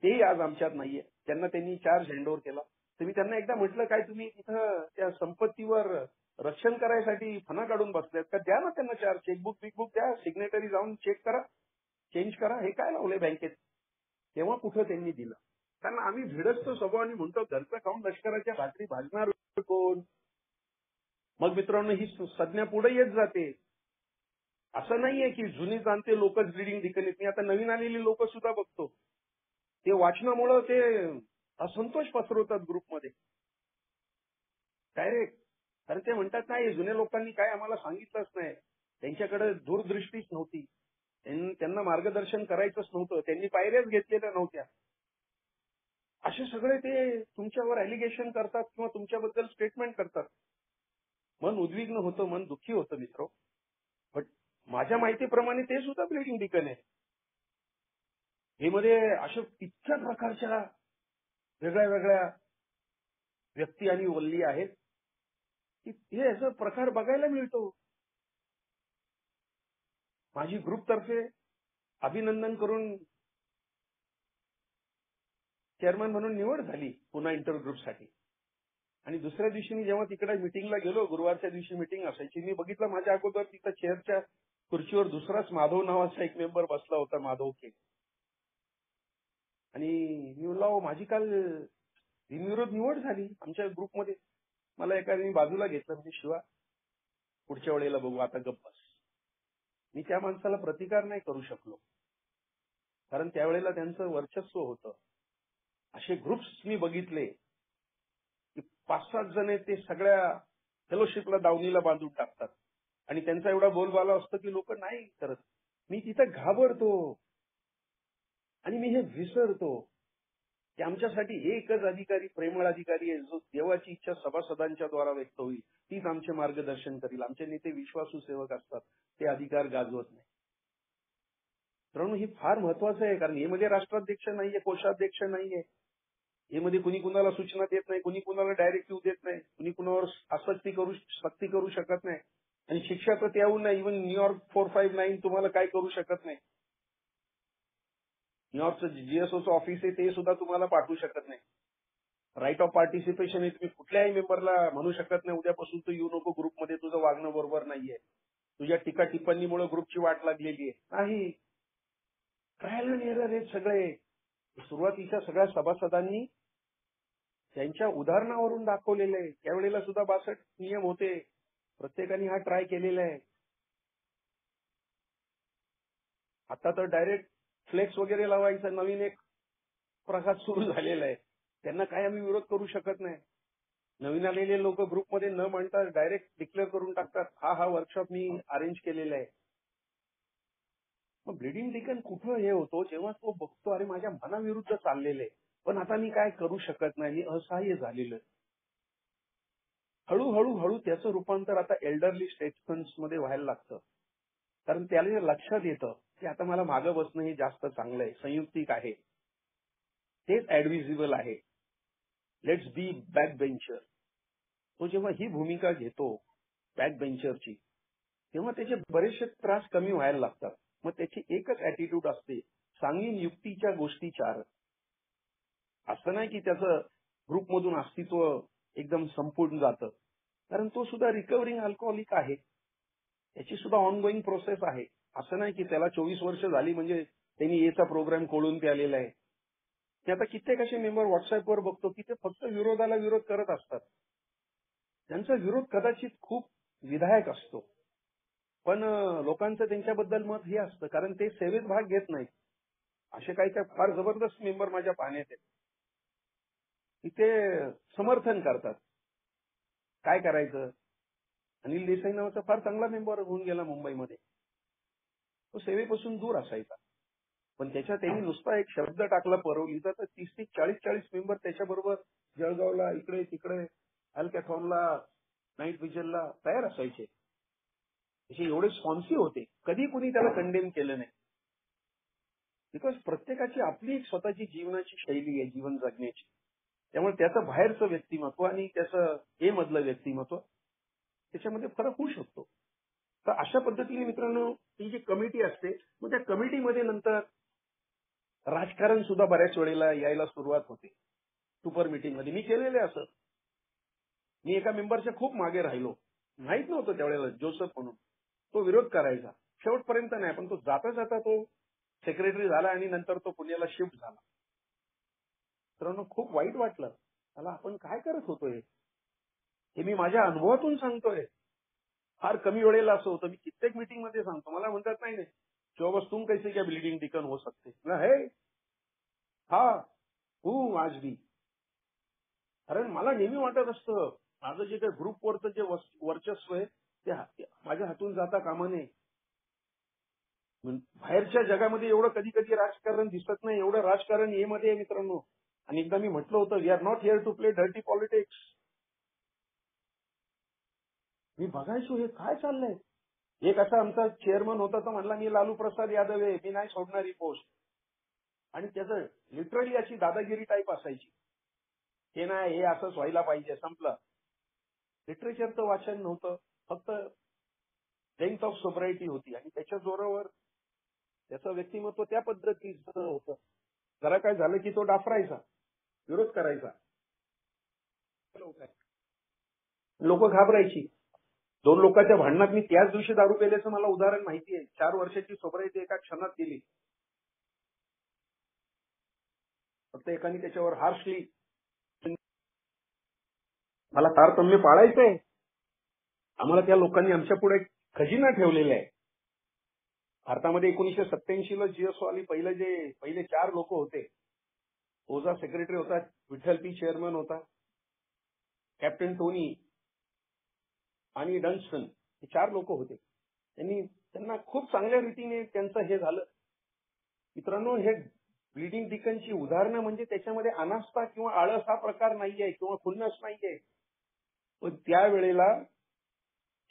तेही आज आमच्यात नाहीये. त्यांनी चार्ज हँडओव्हर केला. तर मी त्यांना एकदा म्हटलं, काय तुम्ही तिथं त्या संपत्तीवर रक्षण करायसाठी फना काढून बसलेत का? द्या ना त्यांना चार्ज, चेकबुक बिकबुक द्या, सिग्नेटरी जाऊन चेक करा, चेंज करा. हे काय लावलंय बँकेत? तेव्हा कुठं त्यांनी दिलं? कारण आम्ही भिडस्त स्वभावाने म्हणतो घरचं खाऊन लष्कराच्या भाकरी भाजणार कोण? मग मित्रांनो ही संज्ञा पुढे येत जाते. असं नाहीये की जुनी जाणते लोकच ब्लिडिंग डिकन आहेत. मी आता नवीन आलेली लोक सुद्धा बघतो, ते वाचनामुळं ते असंतोष पसरवतात ग्रुपमध्ये डायरेक्ट. कारण ते म्हणतात नाही, जुन्या लोकांनी काय आम्हाला सांगितलंच नाही, त्यांच्याकडे दूरदृष्टीच नव्हती, त्यांना मार्गदर्शन करायचंच नव्हतं, त्यांनी पायऱ्याच घेतलेल्या नव्हत्या. असे सगळे ते तुमच्यावर अलिगेशन करतात किंवा तुमच्याबद्दल स्टेटमेंट करतात. मन उद्विग्न होतं, मन दुःखी होतं मित्र. बट माझ्या माहितीप्रमाणे ते सुद्धा ब्लिडिंग डिकन आहे. हे मध्ये अशा इतक्या प्रकारच्या वेगळ्या वेगळ्या व्यक्ती आणि वल्ली आहेत की हे असं प्रकार बघायला मिळतो. माझी ग्रुपतर्फे अभिनंदन करून चेअरमन म्हणून निवड झाली पुन्हा इंटर ग्रुपसाठी. आणि दुसऱ्या दिवशी मी जेव्हा तिकडे मिटिंगला गेलो, गुरुवारच्या दिवशी मिटिंग असायची, मी बघितलं माझ्या अगोदर तिथं चेअरच्या खुर्चीवर दुसराच माधव नावाचा एक मेंबर बसला होता, माधव के. आणि मी म्हणलो, माझी काल बिनविरोध निवड झाली आमच्या ग्रुपमध्ये. मला एखाद्याने बाजूला घेतलं, म्हणजे शिवा पुढच्या वेळेला बघू, आता गप्प बस. मी त्या माणसाला प्रतिकार नाही करू शकलो, कारण त्यावेळेला त्यांचं वर्चस्व होतं. असे ग्रुप्स मी बघितले की 5-7 जण आहेत, ते सगळ्या फेलोशिपला दावणीला बांधून टाकतात आणि त्यांचा एवढा बोलबाला असतो की लोक नाही करत. मी तिथं घाबरतो आणि मी हे विसरतो की आमच्यासाठी एकच अधिकारी, प्रेमळ अधिकारी आहे, जो देवाची इच्छा सभासदांच्या द्वारा व्यक्त होईल, तीच आमचे मार्गदर्शन करील. आमचे नेते विश्वासू सेवक असतात, ते अधिकार गाजवत नाही. मित्रांनो, हे फार महत्वाचं आहे, कारण हे मध्ये राष्ट्राध्यक्ष नाहीये, कोषाध्यक्ष नाहीये, हे मध्ये कुणी कुणाला सूचना देत नाही, कुणी कुणाला डायरेक्टिव्ह देत नाही, कुणी कुणावर सक्ती करू शकत नाही. आणि शिक्षा तर त्याहून नाही, इव्हन न्यूयॉर्क 459 तुम्हाला काय करू शकत नाही. न्यूयॉर्कचं जीएसओचं ऑफिस आहे, ते सुद्धा तुम्हाला पाठवू शकत नाही. राईट ऑफ पार्टिसिपेशन आहे, तुम्ही कुठल्याही मेंबरला म्हणू शकत नाही उद्यापासून तू येऊ नको ग्रुपमध्ये, तुझं वागणं बरोबर नाहीये, तुझ्या टीका टिप्पणीमुळे ग्रुपची वाट लागलेली आहे. नाही, ट्रायल अँड एरर आहेत सगळे. सुरुवातीच्या सगळ्या सभासदांनी त्यांच्या उदाहरणावरून दाखवलेलं आहे. त्यावेळेला सुद्धा 62 नियम होते, प्रत्येकाने हा ट्राय केलेला आहे. आता तर डायरेक्ट फ्लेक्स वगैरे लावायचा नवीन एक प्रकार सुरू झालेला आहे. त्यांना काय आम्ही विरोध करू शकत नाही. नवीन आलेले लोक ग्रुपमध्ये न म्हणता डायरेक्ट डिक्लेअर करून टाकतात, हा वर्कशॉप मी अरेंज केलेला आहे. मग ब्लिडिंग डिकन कुठं हे होतो, जेव्हा तो बघतो अरे माझ्या मनाविरुद्ध चाललेले, पण आता मी काय करू शकत नाही, मी असहाय्य झालेलं. हळूहळू त्याचं रूपांतर आता एल्डरली स्टेट्समन्स मध्ये व्हायला लागतं. कारण त्याला लक्षात येतं की आता मला मागं बसणं हे जास्त चांगलं आहे, संयुक्तिक आहे, तेच ऍडव्हिजिबल आहे. Let's be back bencher. तो जेव्हा ही भूमिका घेतो बॅक बेंचरची, तेव्हा त्याचे बरेचसे त्रास कमी व्हायला लागतात. मग त्याची एकच ऍटिट्यूड असते, सांगीन युक्तीच्या गोष्टी चार. असं नाही की त्याचं ग्रुपमधून अस्तित्व एकदम संपून जातं, कारण तो सुद्धा रिकव्हरिंग अल्कोहोलिक आहे. त्याची सुद्धा ऑनगोईंग प्रोसेस आहे. असं नाही की त्याला 24 वर्ष झाली म्हणजे त्यांनी एचा प्रोग्राम कोळून ते आलेला आहे. ते आता कित्येक असे मेंबर व्हॉट्सअपवर बघतो की ते फक्त विरोधाला विरोध करत असतात. त्यांचा विरोध कदाचित खूप विधायक असतो, पण लोकांचं त्यांच्याबद्दल मत हे असतं, कारण ते सेवेत भाग घेत नाहीत. असे काही काही फार जबरदस्त मेंबर माझ्या पाहण्यात आहेत की ते समर्थन करतात. काय करायचं? अनिल देसाई नावाचा फार चांगला मेंबर होऊन गेला मुंबईमध्ये. तो सेवेपासून दूर असायचा, पण त्याच्या त्यांनी नुसता एक शब्द टाकला परवलीचा तर 30-30, 40-40 मेंबर त्याच्याबरोबर जळगावला, इकडे तिकडे, अल्कॅथॉनला, नाईट व्हिजनला तयार असायचे. त्याचे एवढे स्पॉन्सिव्ह होते. कधी कुणी त्याला कंडेम केलं नाही. बिकॉज प्रत्येकाची आपली एक स्वतःची जीवनाची शैली आहे, जीवन जगण्याची. त्यामुळे त्याचं बाहेरचं व्यक्तिमत्व आणि त्याचं हे मधलं व्यक्तिमत्व त्याच्यामध्ये फरक होऊ शकतो. तर अशा पद्धतीने मित्रांनो ही जी कमिटी असते, मग त्या कमिटीमध्ये नंतर राजकारण सुद्धा बऱ्याच वेळेला यायला सुरुवात होते. सुपर मीटिंग मध्ये मी केलेले असं. मी एका मेंबरच्या खूप मागे राहिलो. माहित नव्हतं त्यावेळेला जोसेफ म्हणून. तो विरोध करायचा. शेवटपर्यंत नाही, पण तो जाता जाता तो सेक्रेटरी झाला आणि नंतर तो पुण्याला शिफ्ट झाला. मित्रांनो खूप वाईट वाटलं. त्याला आपण काय करत होतोय हे मी माझ्या अनुभवातून सांगतोय. फार कमी वेळेला असं होतं. मी कित्येक मीटिंग मध्ये सांगतो. मला म्हणतात नाही नाही चौबस तुम कैसे क्या ब्लीडिंग डिकन हो सकते है हा हूँ आज भी. कारण मला नेहमी वाटत असतं माझं जे काही ग्रुपवरचं जे वर्चस्व आहे ते माझ्या हातून जाता कामा नये. बाहेरच्या जगामध्ये एवढं कधी कधी राजकारण दिसत नाही, एवढं राजकारण हे मध्ये आहे मित्रांनो. आणि एकदा मी म्हटलं होतं we are not here to play dirty politics. मी बघायचो हे काय चाललंय. एक असा आमचा चेअरमन होता तो म्हणला मी लालू प्रसाद यादव आहे, मी नाही सोडणार ही पोस्ट. आणि त्याचं लिटरली अशी दादागिरी टाईप असायची. हे नाही हे असंच व्हायला पाहिजे, संपलं. लिटरेचरचं वाचन नव्हतं, फक्त लेंथ ऑफ सोब्रायटी होती आणि त्याच्या जोरावर त्याचं व्यक्तिमत्व त्या पद्धतीचं होतं. जरा काय झालं की तो डाफरायचा, विरोध करायचा. लोक घाबरायची. 2 लोकांच्या भांडणात मी त्याच दिवशी दारू पेल्याचं मला उदाहरण माहिती आहे. 4 वर्षाची सोब्रायटी एका क्षणात गेली. फक्त एकाने त्याच्यावर हार्शली मला तारतम्य पाळायचंय. आम्हाला त्या लोकांनी आमच्या पुढे खजिना ठेवलेला आहे. भारतामध्ये 1987 ला जीएसओ आली. पहिले 4 लोक होते. ओझा सेक्रेटरी होता, विठ्ठल पी चेअरमन होता, कॅप्टन टोनी आणि डन्स्टन हे 4 लोक होते. त्यांना खूप चांगल्या रीतीने त्यांचं हे झालं. मित्रांनो हे ब्लीडिंग डिकनची उदाहरणं म्हणजे त्याच्यामध्ये अनास्था किंवा आळस हा प्रकार नाहीये किंवा खुन्नस नाहीये. पण त्यावेळेला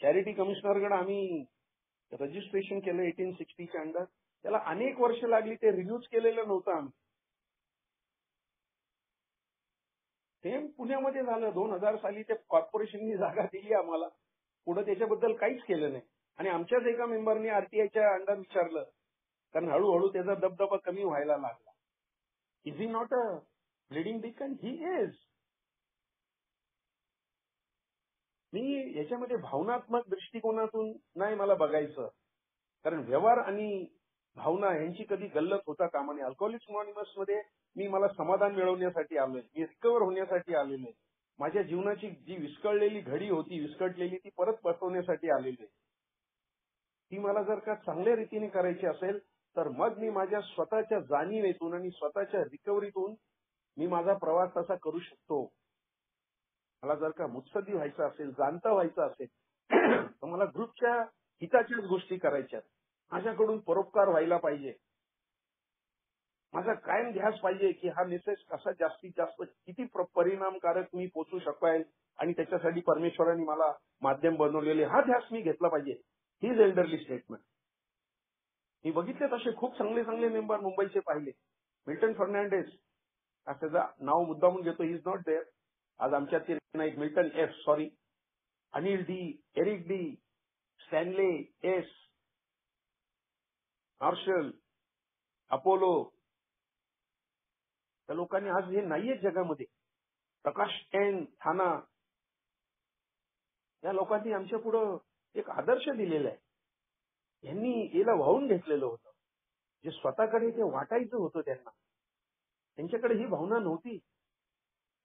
चॅरिटी कमिशनरकडे आम्ही रजिस्ट्रेशन केलं 1860च्या अंडर. त्याला अनेक वर्ष लागली. ते रिव्ह्यूज केलेलं नव्हतं आम्ही. सेम पुण्यामध्ये झालं. 2000 साली ते कॉर्पोरेशननी जागा दिली आम्हाला. पुढे त्याच्याबद्दल काहीच केलं नाही. आणि आमच्याच एका मेंबरने आरटीआयच्या अंडर विचारलं, कारण हळूहळू त्याचा दबदबा कमी व्हायला लागला. Is he not a bleeding deacon? He is. मी याच्यामध्ये भावनात्मक दृष्टिकोनातून नाही मला बघायचं, कारण व्यवहार आणि भावना यांची कधी गल्लत होता कामा नये. अल्कोहोलिक्स अनॉनिमस मध्ये मी मला समाधान मिळवण्यासाठी आलोय, मी रिकव्हर होण्यासाठी आलेलो आहे. माझ्या जीवनाची जी विस्कळलेली घडी होती, विस्कटलेली, ती परत बसवण्यासाठी आलेली आहे. ती मला जर का चांगल्या रीतीने करायची असेल तर मग मी माझ्या स्वतःच्या जाणीवेतून आणि स्वतःच्या रिकव्हरीतून मी माझा प्रवास तसा करू शकतो. मला जर का मुत्सद्दी व्हायचं असेल, जाणता व्हायचं असेल तर मला ग्रुपच्या हिताच्याच गोष्टी करायच्यात. माझ्याकडून परोपकार व्हायला पाहिजे. माझा कायम ध्यास पाहिजे की हा मेसेज कसा जास्तीत जास्त किती परिणामकारक मी पोचू शकेल आणि त्याच्यासाठी परमेश्वराने मला माध्यम बनवलेले, हा ध्यास मी घेतला पाहिजे. He is elderly statement. मी बघितले तसे खूप चांगले चांगले मेंबर मुंबईचे पाहिले. मिल्टन फर्नांडिस असं नाव मुद्दामून घेतो, ही इज नॉट देअर आज आमच्यात ते नाहीत. Milton F, sorry, Anil D, Eric D, Stanley, S, Marshall, Apollo, त्या लोकांनी आज हे नाहीये जगामध्ये. प्रकाश एन, थाना, या लोकांनी आमच्या पुढं एक आदर्श दिलेला आहे. यांनी याला वाहून घेतलेलं होतं. जे स्वतःकडे ते वाटायचं होतं त्यांना, त्यांच्याकडे ही भावना नव्हती.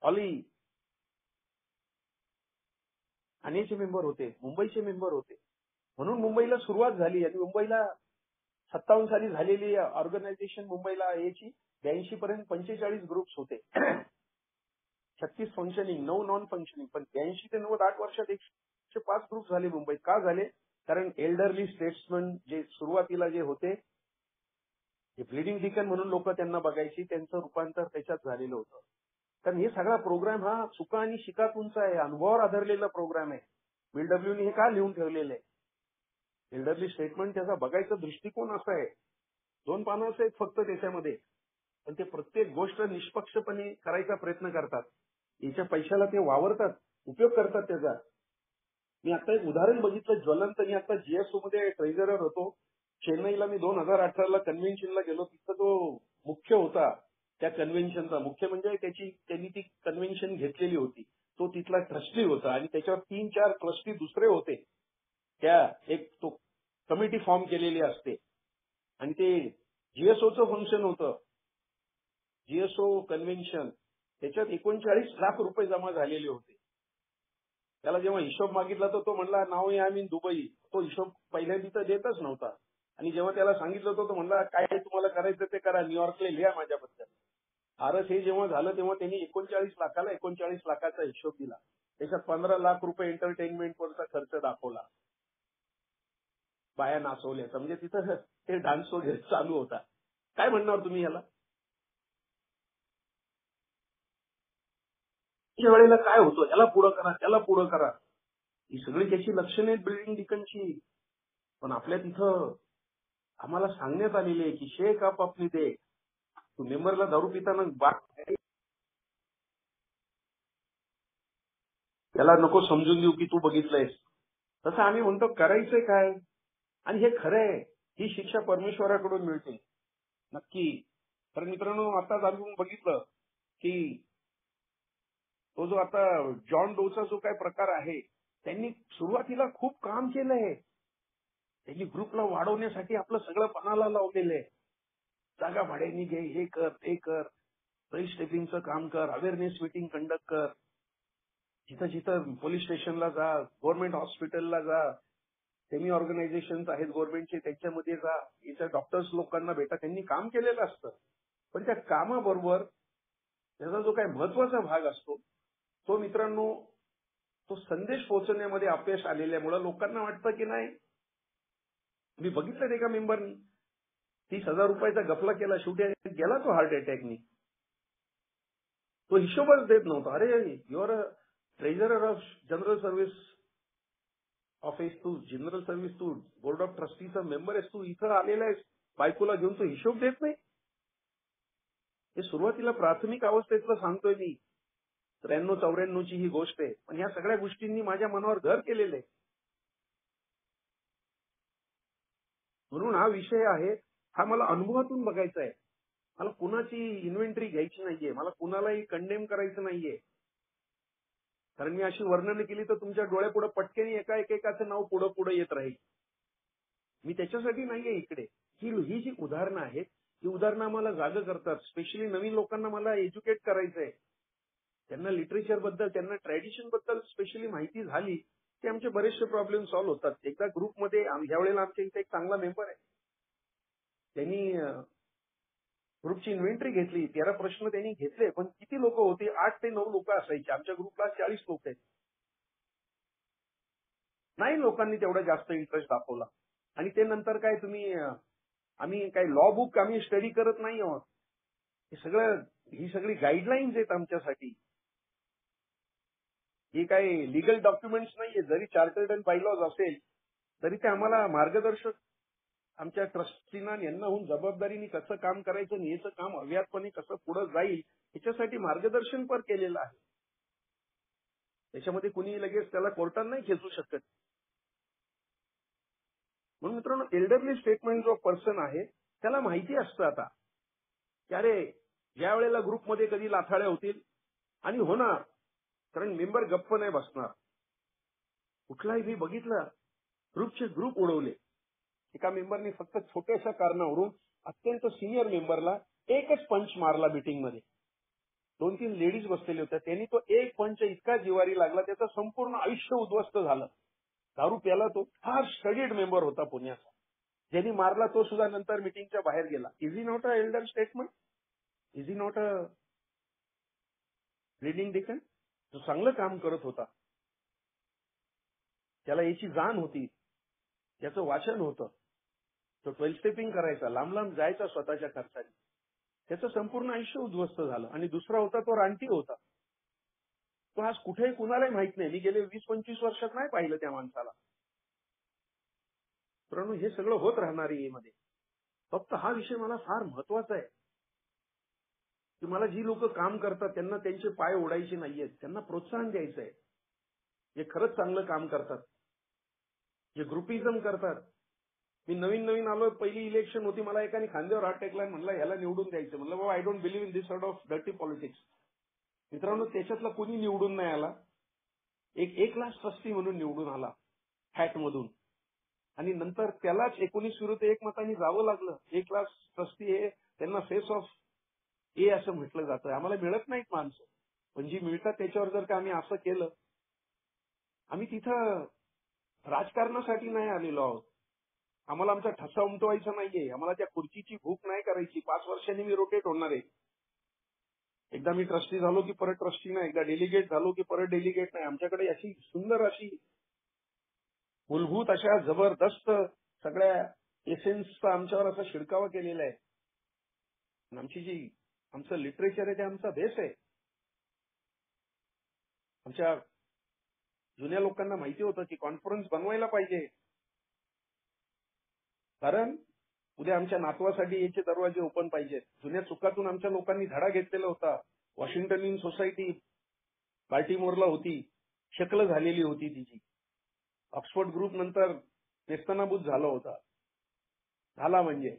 ऑली ठाण्याचे मेंबर होते, मुंबईचे मेंबर होते, म्हणून मुंबईला सुरुवात झाली. आणि मुंबईला 57 साली झालेली ऑर्गनायझेशन मुंबईला याची 82 पर्यंत 45 ग्रुप्स होते. 36 फंक्शनिंग, 9 नॉन फंक्शनिंग, पण 82 ते 90 8 वर्षात 105 ग्रुप झाले मुंबईत. का झाले? कारण एल्डरली स्टेट्समन जे सुरुवातीला जे होते, जे ब्लिडिंग डिकन म्हणून लोक त्यांना बघायची, त्यांचं रूपांतर त्याच्यात झालेलं होतं. कारण हे सगळा प्रोग्राम हा चुका आणि शिकातूनचा आहे, अनुभवावर आधारलेला प्रोग्राम आहे. बीडब्ल्यूने हे का लिहून ठेवलेलं आहे? एल्डरली स्टेटमेंट त्याचा बघायचा दृष्टिकोन असा आहे. 2 पानं आहेत फक्त त्याच्यामध्ये, पण ते प्रत्येक गोष्ट निष्पक्षपणे करायचा प्रयत्न करतात. याच्या पैशाला ते वावरतात, उपयोग करतात त्याचा. मी आता एक उदाहरण बघितलं ज्वलंत. मी आता जीएसओ मध्ये ट्रेझरर होतो. चेन्नईला मी 2018ला कन्व्हेन्शनला गेलो. तिथं तो मुख्य होता त्या कन्व्हेन्शनचा. मुख्य म्हणजे त्यांनी ती कन्व्हेन्शन घेतलेली होती. तो तिथला ट्रस्टी होता आणि त्याच्यावर 3-4 ट्रस्टी दुसरे होते. त्या एक तो कमिटी फॉर्म केलेली असते आणि ते जीएसओचं फंक्शन होतं. जीएसओ कन्व्हेन्शन, त्याच्यात 39 लाख रुपये जमा झालेले होते. त्याला जेव्हा हिशोब मागितला तर तो म्हणला नाव आय मीन दुबई. तो हिशोब पहिल्यांदा तर देतच नव्हता. आणि जेव्हा त्याला सांगितलं होतं तो म्हणला काय तुम्हाला करायचं ते करा, न्यूयॉर्कला लिहा माझ्याबद्दल. फारच हे जेव्हा झालं तेव्हा त्यांनी 39 लाखाला 39 लाखाचा हिशोब दिला. त्याच्यात 15 लाख रुपये एंटरटेनमेंटवरचा खर्च दाखवला, बाया नाचवल्याचा. म्हणजे तिथं ते डान्स वगैरे चालू होता. काय म्हणणार तुम्ही याला? त्या वेळेला काय होतं, याला पुढं करा, त्याला पुढं करा, ही सगळी त्याची लक्षणे आहेत बिल्डिंग डिकनची. पण आपल्या तिथं आम्हाला सांगण्यात आलेली आहे की शेक अप आपली दे. तू मेंबरला दारू पिताना त्याला नको समजून देऊ की तू बघितलंयस. तसं आम्ही म्हणतो करायचंय काय. आणि हे खरं आहे, ही शिक्षा परमेश्वराकडून मिळते नक्की. तर मित्रांनो, आताच आम्ही बघितलं की तो जो आता जॉन डोचा जो काय प्रकार आहे, त्यांनी सुरुवातीला खूप काम केलंय. त्यांनी ग्रुपला वाढवण्यासाठी आपलं सगळं पणाला लावलेलं आहे. जागा भाड्याने घे, हे कर, ते कर, प्रेस स्टेपिंगचं काम कर, अवेअरनेस मीटिंग कंडक्ट कर, जिथं जिथं पोलीस स्टेशनला जा, गव्हर्नमेंट हॉस्पिटलला जा, सेमी ऑर्गनायझेशन आहेत गव्हर्नमेंटचे त्याच्यामध्ये जा, इथं डॉक्टर्स लोकांना भेटा. त्यांनी काम केलेलं असतं. पण त्या कामाबरोबर त्याचा जो काही महत्वाचा भाग असतो तो मित्रांनो, तो संदेश पोहोचवण्यामध्ये अपयश आलेल्यामुळे लोकांना वाटतं की नाही. मी बघितलं एका मेंबरनी 30,000 रुपयाचा गफला केला, शेवटी गेला तो हार्ट अटॅकनी. तो हिशोबच देत नव्हता. अरे your a treasurer of general service office, तू जनरल सर्व्हिस, तू बोर्ड ऑफ ट्रस्टीचा मेंबर आहेस, तू इथं आलेला आहेस बायकोला घेऊन, तो हिशोब देत नाही. हे सुरुवातीला प्राथमिक अवस्थेतलं सांगतोय मी. 93-94ची ही गोष्ट आहे. पण या सगळ्या गोष्टींनी माझ्या मनावर घर केलेलं आहे. म्हणून हा विषय आहे, हा मला अनुभवातून बघायचा आहे. मला कुणाची इन्व्हेंटरी घ्यायची नाहीये, मला कुणालाही कंडेम करायचं नाहीये. कारण मी अशी वर्णन केली तर तुमच्या डोळ्यापुढे पटकेने एकाचं नाव पुढे पुढे येत राहील. मी त्याच्यासाठी नाहीये इकडे. ही जी उदाहरणं आहेत, ही उदाहरणं आम्हाला जागं करतात. स्पेशली नवीन लोकांना मला एज्युकेट करायचंय. त्यांना लिटरेचर बद्दल, त्यांना ट्रॅडिशन बद्दल स्पेशली माहिती झाली की आमचे बरेचसे प्रॉब्लेम सॉल्व्ह होतात. एकदा ग्रुपमध्ये ह्या वेळेला आमच्या इथे एक चांगला मेंबर आहे, त्यांनी ग्रुपची इन्व्हेंटरी घेतली. 13 प्रश्न त्यांनी घेतले. पण किती लोक होते? 8 ते 9 लोक असायचे. आमच्या ग्रुपला 40 लोक आहेत. नाही लोकांनी तेवढा जास्त इंटरेस्ट दाखवला. आणि ते नंतर काय आम्ही काय लॉ बुक आम्ही स्टडी करत नाही आहोत. ही सगळी गाईडलाईन्स आहेत आमच्यासाठी. हे काही लिगल डॉक्युमेंट्स नाहीये. जरी चार्टर्ड अँड बायलॉज असेल तरी ते आम्हाला मार्गदर्शक आमच्या ट्रस्टीना यांना होऊन जबाबदारीने कसं काम करायचं आणि याचं काम अव्याहतपणे कसं पुढे जाईल याच्यासाठी मार्गदर्शन पण केलेलं आहे. त्याच्यामध्ये कुणी लगेच त्याला कोर्टात नाही खेचू शकत. म्हणून मित्रांनो, एल्डरली स्टेटमेंट जो पर्सन आहे त्याला माहिती असतं आता की अरे ज्या वेळेला ग्रुपमध्ये कधी लाथाळ्या होतील आणि होणार, कारण मेंबर गप्प नाही बसणार. कुठलाही मी बघितलं ग्रुपचे ग्रुप उडवले. एका मेंबरने फक्त छोट्याशा कारणावरून अत्यंत सिनियर मेंबरला एकच पंच मारला मीटिंगमध्ये. 2-3 लेडीज बसलेल्या होत्या. त्यांनी तो एक पंच इतका जिवारी लागला, त्याचं संपूर्ण आयुष्य उद्ध्वस्त झालं. दारू प्याला. तो फार स्टडीड मेंबर होता पुण्याचा. ज्यांनी मारला तो सुद्धा नंतर मीटिंगच्या बाहेर गेला. Is he not a elder statement? Is he not a leading deacon? तो चांगलं काम करत होता, त्याला याची जाण होती, त्याचं वाचन होतं, तो 12 स्टेपिंग करायचा, लांब लांब जायचा स्वतःच्या खर्चाने. त्याचं संपूर्ण आयुष्य उद्ध्वस्त झालं. आणि दुसरा होता तो रानटी होता. तो आज कुठेही कुणालाही माहित नाही. मी गेले 20-25 वर्षात नाही पाहिलं त्या माणसाला. परंतु हे सगळं होत राहणार आहे मध्ये. फक्त हा विषय मला फार महत्वाचा आहे की मला जी लोक काम करतात त्यांना त्यांचे पाय ओढायचे नाहीयेत, त्यांना प्रोत्साहन द्यायचं आहे. जे खरंच चांगलं काम करतात, जे ग्रुपिझम करतात. मी नवीन आलो, पहिली इलेक्शन होती, मला एकाने खांद्यावर हात टेकला आणि म्हणला ह्याला निवडून द्यायचं. म्हणलं बाबा, I don't believe in this sort of dirty politics. मित्रांनो, त्याच्यातला कोणी निवडून नाही आला. एक क्लास ट्रस्टी म्हणून निवडून आला फॅट मधून, आणि नंतर त्यालाच 19 विरुद्ध 1 मतांनी जावं लागलं. एक क्लास ट्रस्टी हे त्यांना फेस ऑफ ए असं म्हटलं जातं. आम्हाला मिळत नाहीत माणसं, पण जी मिळतात त्याच्यावर जर का आम्ही असं केलं, आम्ही तिथं राजकारणासाठी नाही आलेलो आहोत. आम्हाला आमचा ठसा उमटवायचा नाहीये. आम्हाला त्या खुर्चीची भूक नाही करायची. 5 वर्षांनी मी रोटेट होणार आहे. एकदा मी ट्रस्टी झालो की परत ट्रस्टी नाही, एकदा डेलिगेट झालो की परत डेलिगेट नाही. आमच्याकडे अशी सुंदर अशी मूलभूत अशा जबरदस्त सगळ्या एसेन्सचा आमच्यावर असा शिडकावा केलेला आहे. आमचं लिटरेचर आहे ते आमचा बेस आहे. आमच्या जुन्या लोकांना माहिती होतं की कॉन्फरन्स बनवायला पाहिजे, कारण उद्या आमच्या नातवासाठी याचे दरवाजे ओपन पाहिजेत. जुन्या चुकातून आमच्या लोकांनी धडा घेतलेला होता. वॉशिंग्टन इन सोसायटी बाल्टिमोरला होती, शकल झालेली होती तिची. ऑक्सफोर्ड ग्रुप नंतर नेस्तनाबूत झाला होता, झाला म्हणजे.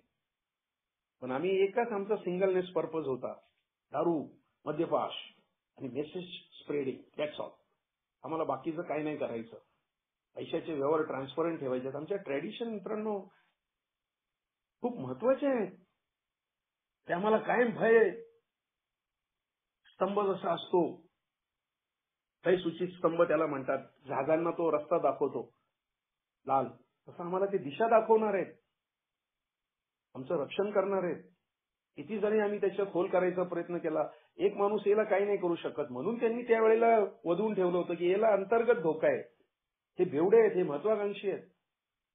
पण आम्ही एकच आमचा सिंगलनेस पर्पज होता, दारू, मद्यपाश आणि मेसेज स्प्रेडिंग. That's all. आम्हाला बाकीचं काही नाही करायचं. पैशाचे व्यवहार ट्रान्सपरंट ठेवायचे. आमच्या ट्रॅडिशन मित्रांनो खूप महत्वाचे आहेत. ते आम्हाला कायम भय. स्तंभ जसा असतो, काही सूचित स्तंभ त्याला म्हणतात, जहाजांना तो रस्ता दाखवतो लाल, तसं आम्हाला ते दिशा दाखवणार आहेत, आमचं रक्षण करणार आहेत. किती जणी आम्ही त्याच्यात होल करायचा प्रयत्न केला. एक माणूस याला काही नाही करू शकत म्हणून त्यांनी त्यावेळेला वधवून ठेवलं होतं की याला अंतर्गत धोका आहे, हे बेवडे आहेत, हे महत्वाकांक्षी आहेत,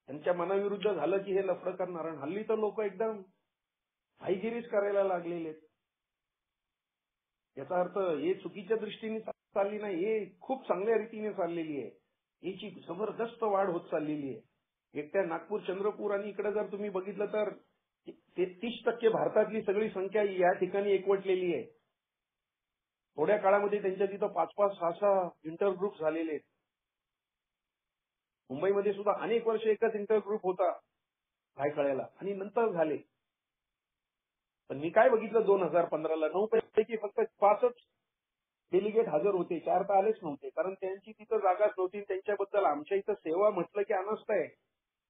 त्यांच्या मनाविरुद्ध झालं की हे लफडं करणार. आणि हल्ली तर लोक एकदम हायगिरीच करायला लागलेले आहेत. याचा अर्थ हे चुकीच्या दृष्टीने चालली नाही, हे खूप चांगल्या रीतीने चाललेली आहे. याची जबरदस्त वाढ होत चाललेली आहे. एकट्या नागपूर, चंद्रपूर आणि इकडे जर तुम्ही बघितलं तर 33% भारतातली सगळी संख्या या ठिकाणी एकवटलेली आहे. थोड्या काळामध्ये त्यांच्या तिथं 5-5, 6-6 इंटरग्रुप झालेले आहेत. मुंबईमध्ये सुद्धा अनेक वर्ष एकच इंटरग्रुप होता काय कळायला, आणि नंतर झाले. पण मी काय बघितलं 2015ला 9 पैकी फक्त 5च डेलिगेट हजर होते, 4 तर आलेच नव्हते, कारण त्यांची तिथं जागाच नव्हती. त्यांच्याबद्दल आमच्या इथं सेवा म्हटलं की अनस्त आहे,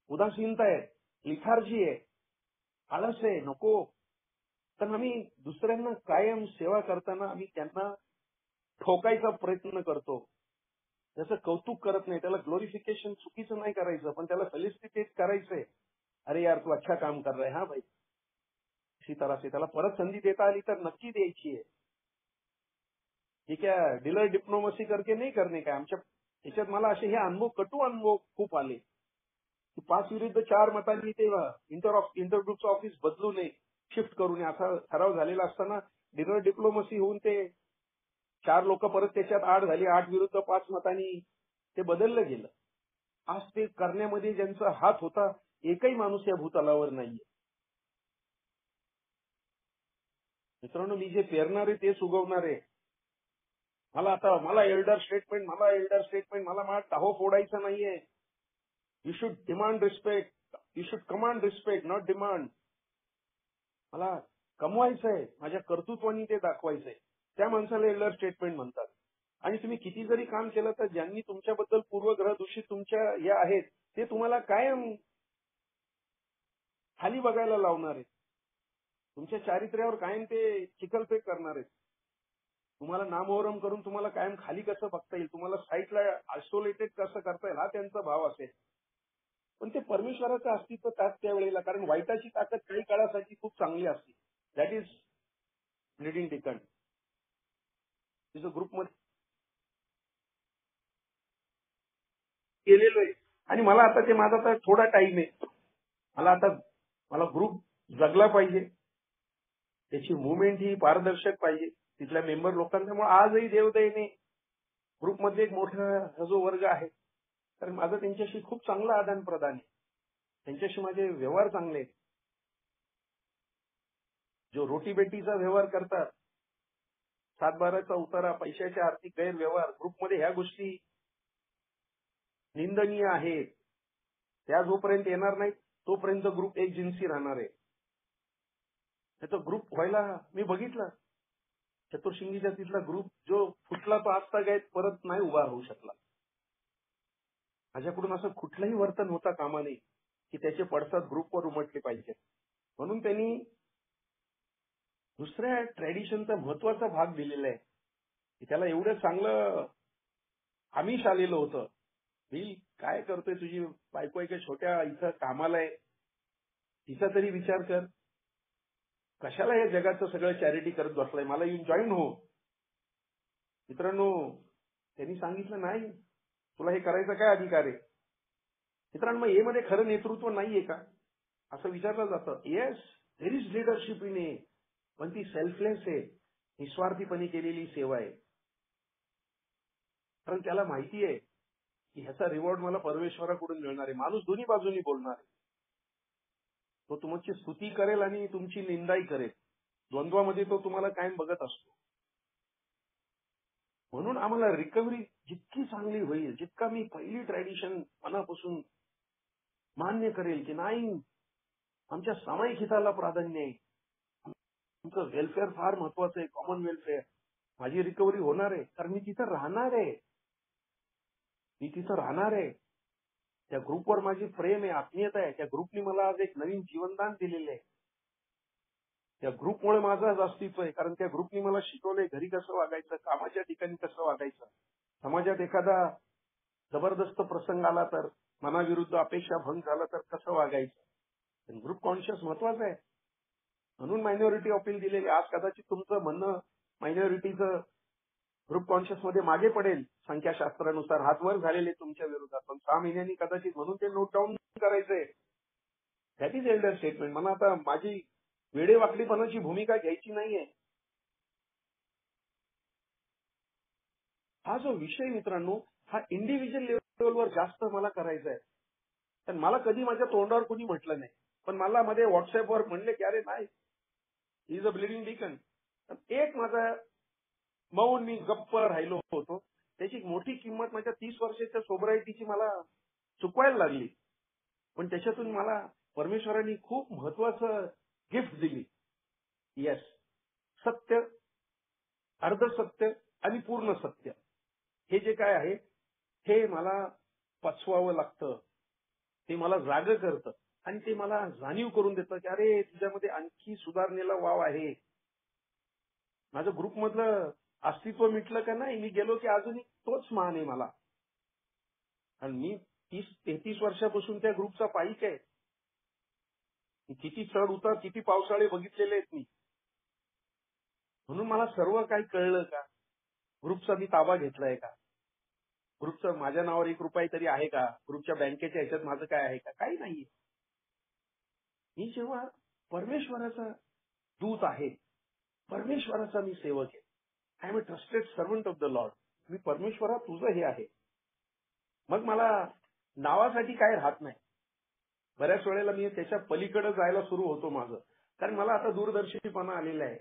उदासीनता आहे, लिथार्जी आहे, आळस आहे, नको. तर आम्ही दुसऱ्यांना कायम सेवा करताना आम्ही त्यांना ठोकायचा प्रयत्न करतो. त्याचं कौतुक करत नाही, त्याला ग्लोरिफिकेशन चुकीचं नाही करायचं, पण त्याला फेलिसिटेट करायचंय. अरे यार, तू अच्छा काम कर रहा है, हा भाई. इसी तरह से त्याला परत संधी देता आली तर नक्की द्यायची आहे. ठीक आहे, डीलर डिप्लोमसी करके नाही करणे काय. आमच्या याच्यात मला असे हे अनुभव, कटू अनुभव खूप आले की 5 विरुद्ध 4 मतांनी ते इंटरग्रुपचं ऑफिस बदलू नये, शिफ्ट करू नये असा ठराव झालेला असताना डीलर डिप्लोमसी होऊन ते 4 लोक परत त्याच्यात 8 झाली. 8 विरुद्ध 5 मतांनी ते बदललं गेलं. आज ते करण्यामध्ये ज्यांचा हात होता, एकही माणूस या भूतलावर नाहीये. मित्रांनो, मी जे पेरणारे तेच उगवणारे. मला एल्डर स्टेटमेंट, मला टाहो फोडायचा नाहीये. You should demand respect. You should command respect, not demand. मला कमवायचंय, माझ्या कर्तृत्वानी ते दाखवायचंय. त्या माणसाला एल्डर स्टेटमेंट म्हणतात. आणि तुम्ही किती जरी काम केलं तर ज्यांनी तुमच्याबद्दल पूर्वग्रह दूषित तुमच्या या आहेत ते तुम्हाला कायम खाली बघायला लावणार आहेत. तुमच्या चारित्र्यावर कायम ते चिखलफेक करणार आहेत. तुम्हाला नामोहरम करून तुम्हाला कायम खाली कसं बघता येईल, तुम्हाला साईटला आयसोलेटेड कसं करता येईल, हा त्यांचा भाव असेल. पण ते परमेश्वराचं अस्तित्व त्या वेळेला, कारण वाईटाची ताकद काही काळासाठी खूप चांगली असते. That is bleeding deacon. तिचं ग्रुपमध्ये केलेलो आहे आणि मला आता ते माझा आता थोडा टाइम आहे. मला ग्रुप जगला पाहिजे, त्याची मुवमेंट ही पारदर्शक पाहिजे तिथल्या मेंबर लोकांच्यामुळे. आजही देवदयेने ग्रुपमध्ये एक मोठा जो वर्ग आहे, तर माझं त्यांच्याशी खूप चांगलं आदान प्रदान आहे. त्यांच्याशी माझे व्यवहार चांगले आहेत. जो रोटीबेटीचा व्यवहार करतात, 7-12चा उतारा, पैशाचे आर्थिक गैरव्यवहार, ग्रुपमध्ये ह्या गोष्टी निंदनीय आहेत. त्या जोपर्यंत येणार नाहीत तोपर्यंत ग्रुप एक जिन्सी राहणार आहे. त्याचा ग्रुप व्हायला मी बघितलं, चतुर्शिंगीच्या तिथला ग्रुप जो फुटला तो आजतागायत परत नाही उभा राहू शकला. माझ्याकडून असं कुठलंही वर्तन होता कामा नये की त्याचे पडसाद ग्रुपवर उमटले पाहिजे. म्हणून त्यांनी दुसऱ्या ट्रॅडिशनचा महत्वाचा भाग दिलेला आहे की त्याला एवढं चांगलं आमिष आलेलं होतं. मी काय करतोय, तुझी बायको एका छोट्या इथं कामाला आहे, तिचा तरी विचार कर. कशाला हे जगाचं सगळं चॅरिटी करत बसलाय, मला येऊन जॉईन हो. मित्रांनो, त्यांनी सांगितलं नाही, तुला हे करायचा काय अधिकार आहे. मित्रांनो, ए मध्ये खरं नेतृत्व नाहीये का असं विचारलं जातं. Yes, there is leadership in a, पण ती सेल्फलेस आहे, निस्वार्थीपणे केलेली सेवा आहे. कारण त्याला माहिती आहे की ह्याचा रिवॉर्ड मला परमेश्वराकडून मिळणार आहे. माणूस दोन्ही बाजूनी बोलणार आहे. तो तुमची स्तुती करेल आणि तुमची निंदाही करेल. द्वंद्वामध्ये तो तुम्हाला कायम बघत असतो. म्हणून आम्हाला रिकव्हरी जितकी चांगली होईल, जितका मी पहिली ट्रॅडिशन मनापासून मान्य करेल की नाही, आमच्या सामायिक हिताला प्राधान्य आहे, आमचं वेलफेअर फार महत्वाचं आहे, कॉमन वेलफेअर, माझी रिकव्हरी होणार आहे. कारण मी तिथं राहणार आहे. त्या ग्रुपवर माझी प्रेम आहे, आत्मीयता आहे. त्या ग्रुपने मला आज एक नवीन जीवनदान दिलेलं आहे. त्या ग्रुपमुळे माझं आज अस्तित्व आहे. कारण त्या ग्रुपने मला शिकवलंय घरी कसं वागायचं, कामाच्या ठिकाणी कसं वागायचं, समाजात एखादा जबरदस्त प्रसंग आला तर, मनाविरुद्ध अपेक्षा भंग झाला तर कसं वागायचं. ग्रुप कॉन्शियस महत्वाचं आहे. म्हणून मायनॉरिटी अपील दिलेली. आज कदाचित तुमचं म्हणणं मायनॉरिटीचं ग्रुप कॉन्शियस मध्ये मागे पडेल संख्याशास्त्रानुसार, हात वर झालेले तुमच्या विरोधात, पण 6 महिन्यांनी कदाचित म्हणून ते नोट डाऊन करायचंय. That is Elder statement. मला आता माझी वेडेवाकडीपणाची भूमिका घ्यायची नाहीये. हा जो विषय मित्रांनो, हा इंडिव्हिज्युअल लेवलवर जास्त मला करायचा आहे. पण मला कधी माझ्या तोंडावर कोणी म्हटलं नाही, पण मला मध्ये व्हॉट्सअपवर म्हणले की अरे नाही, he is a bleeding deacon. एक माझा मौन, मी गप्प राहिलो होतो. त्याची मोठी किंमत माझ्या 30 वर्षाच्या सोबरायटीची मला चुकवायला लागली. पण त्याच्यातून मला परमेश्वरांनी खूप महत्वाचं गिफ्ट दिली. येस, सत्य, अर्धसत्य आणि पूर्ण सत्य, हे जे काय आहे हे मला पचवावं लागतं. ते मला जागं करतं आणि ते मला जाणीव करून देतं की अरे तुझ्यामध्ये आणखी सुधारणेला वाव आहे. माझं ग्रुपमधलं अस्तित्व मिटलं का नाही, मी गेलो की अजूनही तोच मान आहे मला. आणि मी 30-33 वर्षापासून त्या ग्रुपचा पाईक आहे. किती चढ उतार, किती पावसाळे बघितलेले आहेत मी. म्हणून मला सर्व काही कळलं का, ग्रुपचा मी ताबा घेतलाय का, ग्रुपचं माझ्या नावावर 1 रुपया तरी आहे का, ग्रुपच्या बँकेच्या ह्याच्यात माझं काय आहे का, काही नाहीये. मी जेव्हा परमेश्वराचा दूत आहे, परमेश्वराचा मी सेवक आहे, I am a trusted servant of the lord. मी परमेश्वरा तुझं हे आहे. मग मला नावासाठी काय राहत नाही. बऱ्याच वेळेला मी त्याच्या पलीकडे जायला सुरू होतो माझं, कारण मला आता दूरदर्शीपणा आलेला आहे.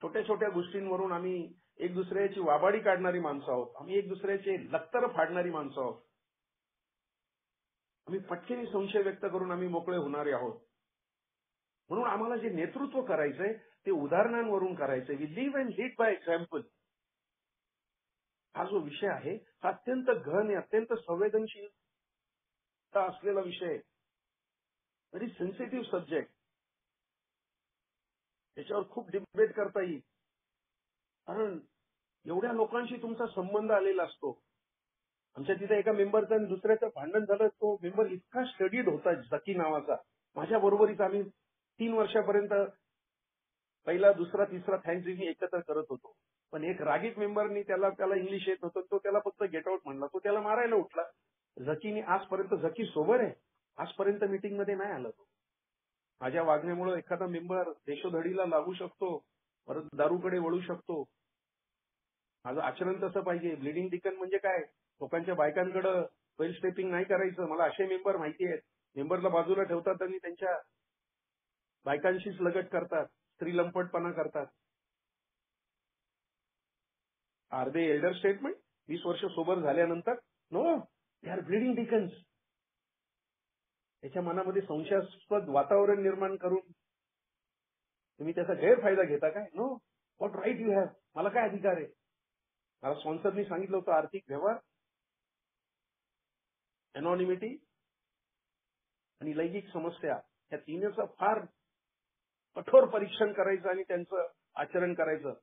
छोट्या छोट्या गोष्टींवरून आम्ही एक दुसऱ्याची वाबाडी काढणारी माणसं आहोत. आम्ही एक दुसऱ्याचे लक्तर फाडणारी माणसं आहोत. आम्ही पटकेने संशय व्यक्त करून आम्ही मोकळे होणारे आहोत. म्हणून आम्हाला जे नेतृत्व करायचंय ते उदाहरणांवरून करायचंय. We live and lead by example. हा जो विषय आहे हा अत्यंत गहन आहे, अत्यंत संवेदनशील असलेला विषय आहे. Very sensitive subject. त्याच्यावर खूप डिबेट करता येईल. कारण एवढ्या लोकांशी तुमचा संबंध आलेला असतो. आमच्या तिथे एका मेंबरचं आणि दुसऱ्याचं भांडण झालं. तो मेंबर इतका स्टडीड होता, झकी नावाचा. माझ्या बरोबरीच आम्ही 3 वर्षापर्यंत पहिला, दुसरा, तिसरा थँक्सगिव्हिंग एकत्र करत होतो. पण एक रागीत मेंबरनी त्याला इंग्लिश येत होतं, तो त्याला फक्त गेट आउट म्हणला. तो त्याला मारायला उठला. झकीने आजपर्यंत, झकी सोबर आहे, आजपर्यंत मीटिंग मध्ये नाही आला तो. माझ्या वागण्यामुळे एखादा मेंबर देशोधडीला लागू शकतो, परत दारूकडे वळू शकतो. माझं आचरण तसं पाहिजे. ब्लिडिंग डिकन म्हणजे काय? लोकांच्या बायकांकडे वेल स्टेपिंग नाही करायचं. मला असे मेंबर माहिती आहेत. मेंबरला बाजूला ठेवतात आणि त्यांच्या बायकांशीच लगट करतात, स्त्री लंपटपणा करतात. Are they Elder statement? 20 वर्ष सोबर झाल्यानंतर? No, they are bleeding deacons. त्याच्या मनामध्ये संशयास्पद वातावरण निर्माण करून तुम्ही त्याचा गैरफायदा घेता काय? No. What right you have? मला काय अधिकार आहे? मला स्पॉन्सरनी सांगितलं होतं आर्थिक व्यवहार, एनॉनिमिटी आणि लैंगिक समस्या या तिन्हीचं फार कठोर परीक्षण करायचं आणि त्यांचं आचरण करायचं.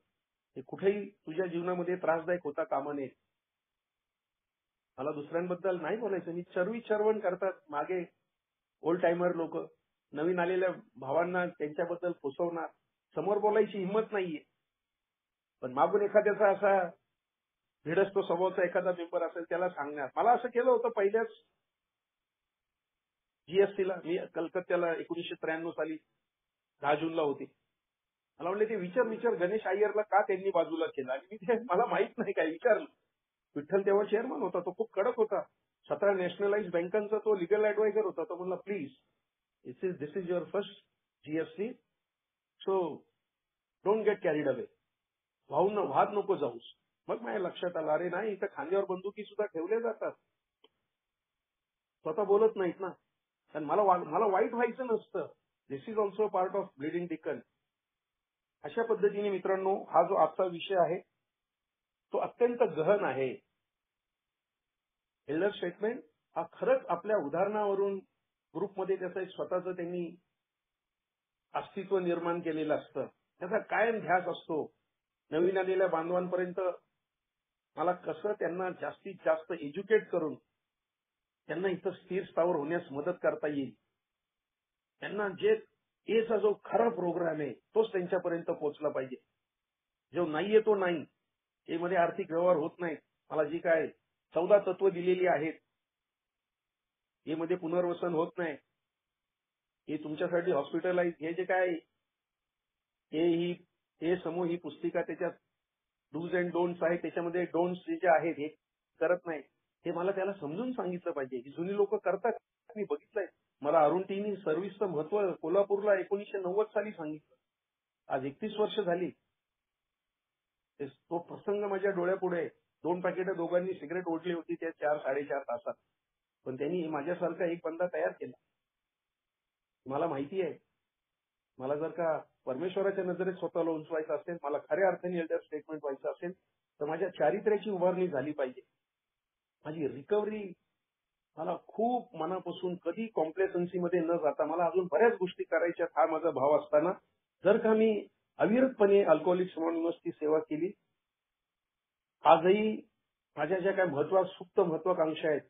हे कुठेही तुझ्या जीवनामध्ये त्रासदायक होता कामा नये. मला दुसऱ्यांबद्दल नाही बोलायचं. मी चरवण करतात मागे ओल्ड टाइमर लोक, नवीन आलेल्या भावांना त्यांच्याबद्दल फसवणार. समोर बोलायची हिंमत नाहीये, पण मागून एखाद्याचा असा भिडस्तो स्वभावाचा एखादा मेंबर असेल त्याला सांगणार. मला असं केलं होतं पहिल्याच जीएसटीला. मी कलकत्त्याला 1993 साली 10 जूनला होती. मला म्हणले ते विचार गणेश अय्यरला का त्यांनी बाजूला केलं. आणि मी ते मला माहित नाही काय विचारलं. विठ्ठल तेव्हा चेअरमन होता, तो खूप कडक होता. 17 नॅशनलाइज बँकांचा तो लिगल ऍडवायझर होता. तो म्हणला please this is your first GST, so don't get carried away. वाहत नको जाऊस. मग माझ्या लक्षात आलं, अरे नाही, इथं खांद्यावर बंदुकी सुद्धा ठेवल्या जातात, स्वतः बोलत नाहीत ना. कारण मला वाईट व्हायचं नसतं. This is also part of bleeding deacon. अशा पद्धतीने मित्रांनो, हा जो आजचा विषय आहे तो अत्यंत गहन आहे. एल्डर स्टेटमेंट हा खरंच आपल्या उदाहरणावरून ग्रुपमध्ये त्याचं एक स्वतःचं त्यांनी अस्तित्व निर्माण केलेलं असतं. त्याचा कायम ध्यास असतो. नवीन आलेल्या बांधवांपर्यंत मला कसं त्यांना जास्तीत जास्त एज्युकेट करून त्यांना इथं स्थिर स्थावर होण्यास मदत करता येईल. त्यांना जे एचा जो खरा प्रोग्राम आहे तोच त्यांच्यापर्यंत पोहोचला पाहिजे. जो नाहीये तो नाही. ए मध्ये आर्थिक व्यवहार होत नाही. मला जी काय 14 तत्व दिलेली आहेत, ए मध्ये पुनर्वसन होत नाही. हे तुमच्यासाठी हॉस्पिटलाइज हे जे काय हे समूह ही पुस्तिका त्याच्यात डूज अँड डोंट्स आहे, त्याच्यामध्ये डोंट्स जे आहेत हे करत नाही. हे मला त्याला समजून सांगितलं पाहिजे. ही जुनी लोक करतात, मी बघितलंय. मला अरुण टीनी सर्व्हिसचं महत्व कोल्हापूरला 1990 साली सांगितलं. आज 31 वर्ष झाली. तो प्रसंग माझ्या डोळ्यापुढे. 2 पॅकेट दोघांनी सिगरेट ओढली होती त्या 4-4.5 तासात. पण त्यांनी माझ्यासारखा एक बंदा तयार केला. मला माहिती आहे, मला जर का परमेश्वराच्या नजरेत स्वतःला उंचवायचं असेल, मला खऱ्या अर्थाने एल्डर स्टेटमेंट व्हायचं असेल, तर माझ्या चारित्र्याची उभारणी झाली पाहिजे. माझी रिकव्हरी मला खूप मनापासून कधी कॉम्प्लेसन्सी मध्ये न जाता मला अजून बऱ्याच गोष्टी करायच्या हा माझा भाव असताना जर का मी अविरतपणे अल्कोहोलिक्स अनॉनिमसची सेवा केली, आजही माझ्या ज्या काही सुप्त महत्वाकांक्षा आहेत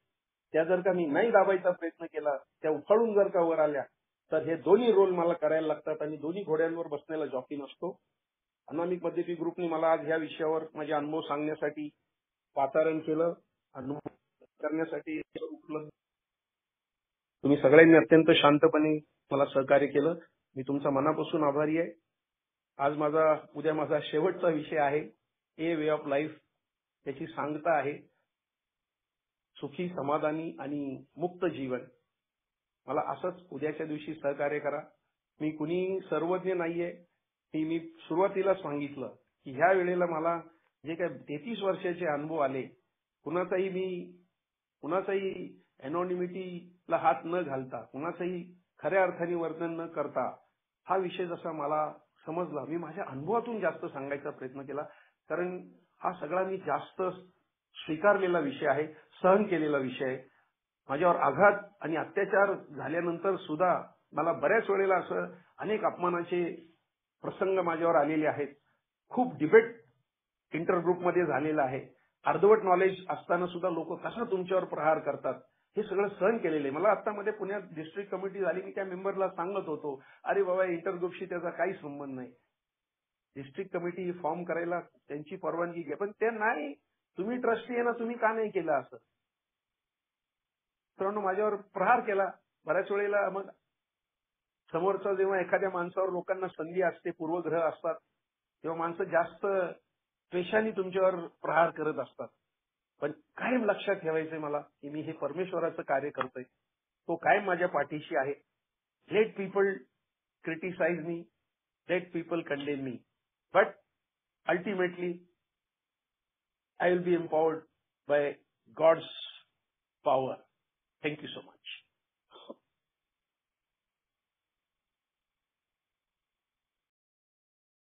त्या जर का मी नाही दाबायचा प्रयत्न केला, त्या उफाळून जर का वर आल्या, तर हे दोन्ही रोल मला करायला लागतात आणि दोन्ही घोड्यांवर बसण्याला जॉकी नसतो. अनामिक मध्यपी ग्रुपने मला आज ह्या विषयावर माझे अनुभव सांगण्यासाठी वातावरण केलं, अनुभव करण्यासाठी उपलब्ध. तुम्ही सगळ्यांनी अत्यंत शांतपणे मला सहकार्य केलं. मी तुमचा मनापासून आभारी आहे. आज उद्या माझा शेवटचा विषय आहे, ए वे ऑफ लाईफ. त्याची सांगता आहे सुखी, समाधानी आणि मुक्त जीवन. मला असंच उद्याच्या दिवशी सहकार्य करा. मी कुणी सर्वज्ञ नाहीये. मी सुरुवातीला सांगितलं की ह्या वेळेला मला जे काही 33 वर्षाचे अनुभव आले, कुणाचाही मी कुणाचाही एनॉनिमिटीला हात न घालता, कुणाचंही खऱ्या अर्थाने वर्णन न करता हा विषय जसा मला समजला, मी माझ्या अनुभवातून जास्त सांगायचा प्रयत्न केला. कारण हा सगळा मी जास्त स्वीकारलेला विषय आहे, सहन केलेला विषय आहे. माझ्यावर आघात आणि अत्याचार झाल्यानंतर सुद्धा मला बऱ्याच वेळेला असं अनेक अपमानाचे प्रसंग माझ्यावर आलेले आहेत. खूप डिबेट इंटरग्रुपमध्ये झालेला आहे. अर्धवट नॉलेज असताना सुद्धा लोक कसा तुमच्यावर प्रहार करतात हे सगळं सहन केलेलं आहे. मला आता मध्ये पुण्यात डिस्ट्रिक्ट कमिटी झाली, मी त्या मेंबरला सांगत होतो, अरे बाबा इंटरग्रुपशी त्याचा काही संबंध नाही. डिस्ट्रिक्ट कमिटी फॉर्म करायला त्यांची परवानगी घ्या, पण ते नाही, तुम्ही ट्रस्टी आहे ना, तुम्ही का नाही केलं असं. मित्रांनो, माझ्यावर प्रहार केला बऱ्याच वेळेला. मग समोरचा जेव्हा एखाद्या माणसावर लोकांना संधी असते, पूर्वग्रह असतात, तेव्हा माणसं जास्त द्वेषाने तुमच्यावर प्रहार करत असतात. पण कायम लक्षात ठेवायचंय मला की मी हे परमेश्वराचं कार्य करतोय, तो कायम माझ्या पाठीशी आहे. Let people criticise me, let people condemn me, but ultimately I will be empowered by God's power. Thank you so much.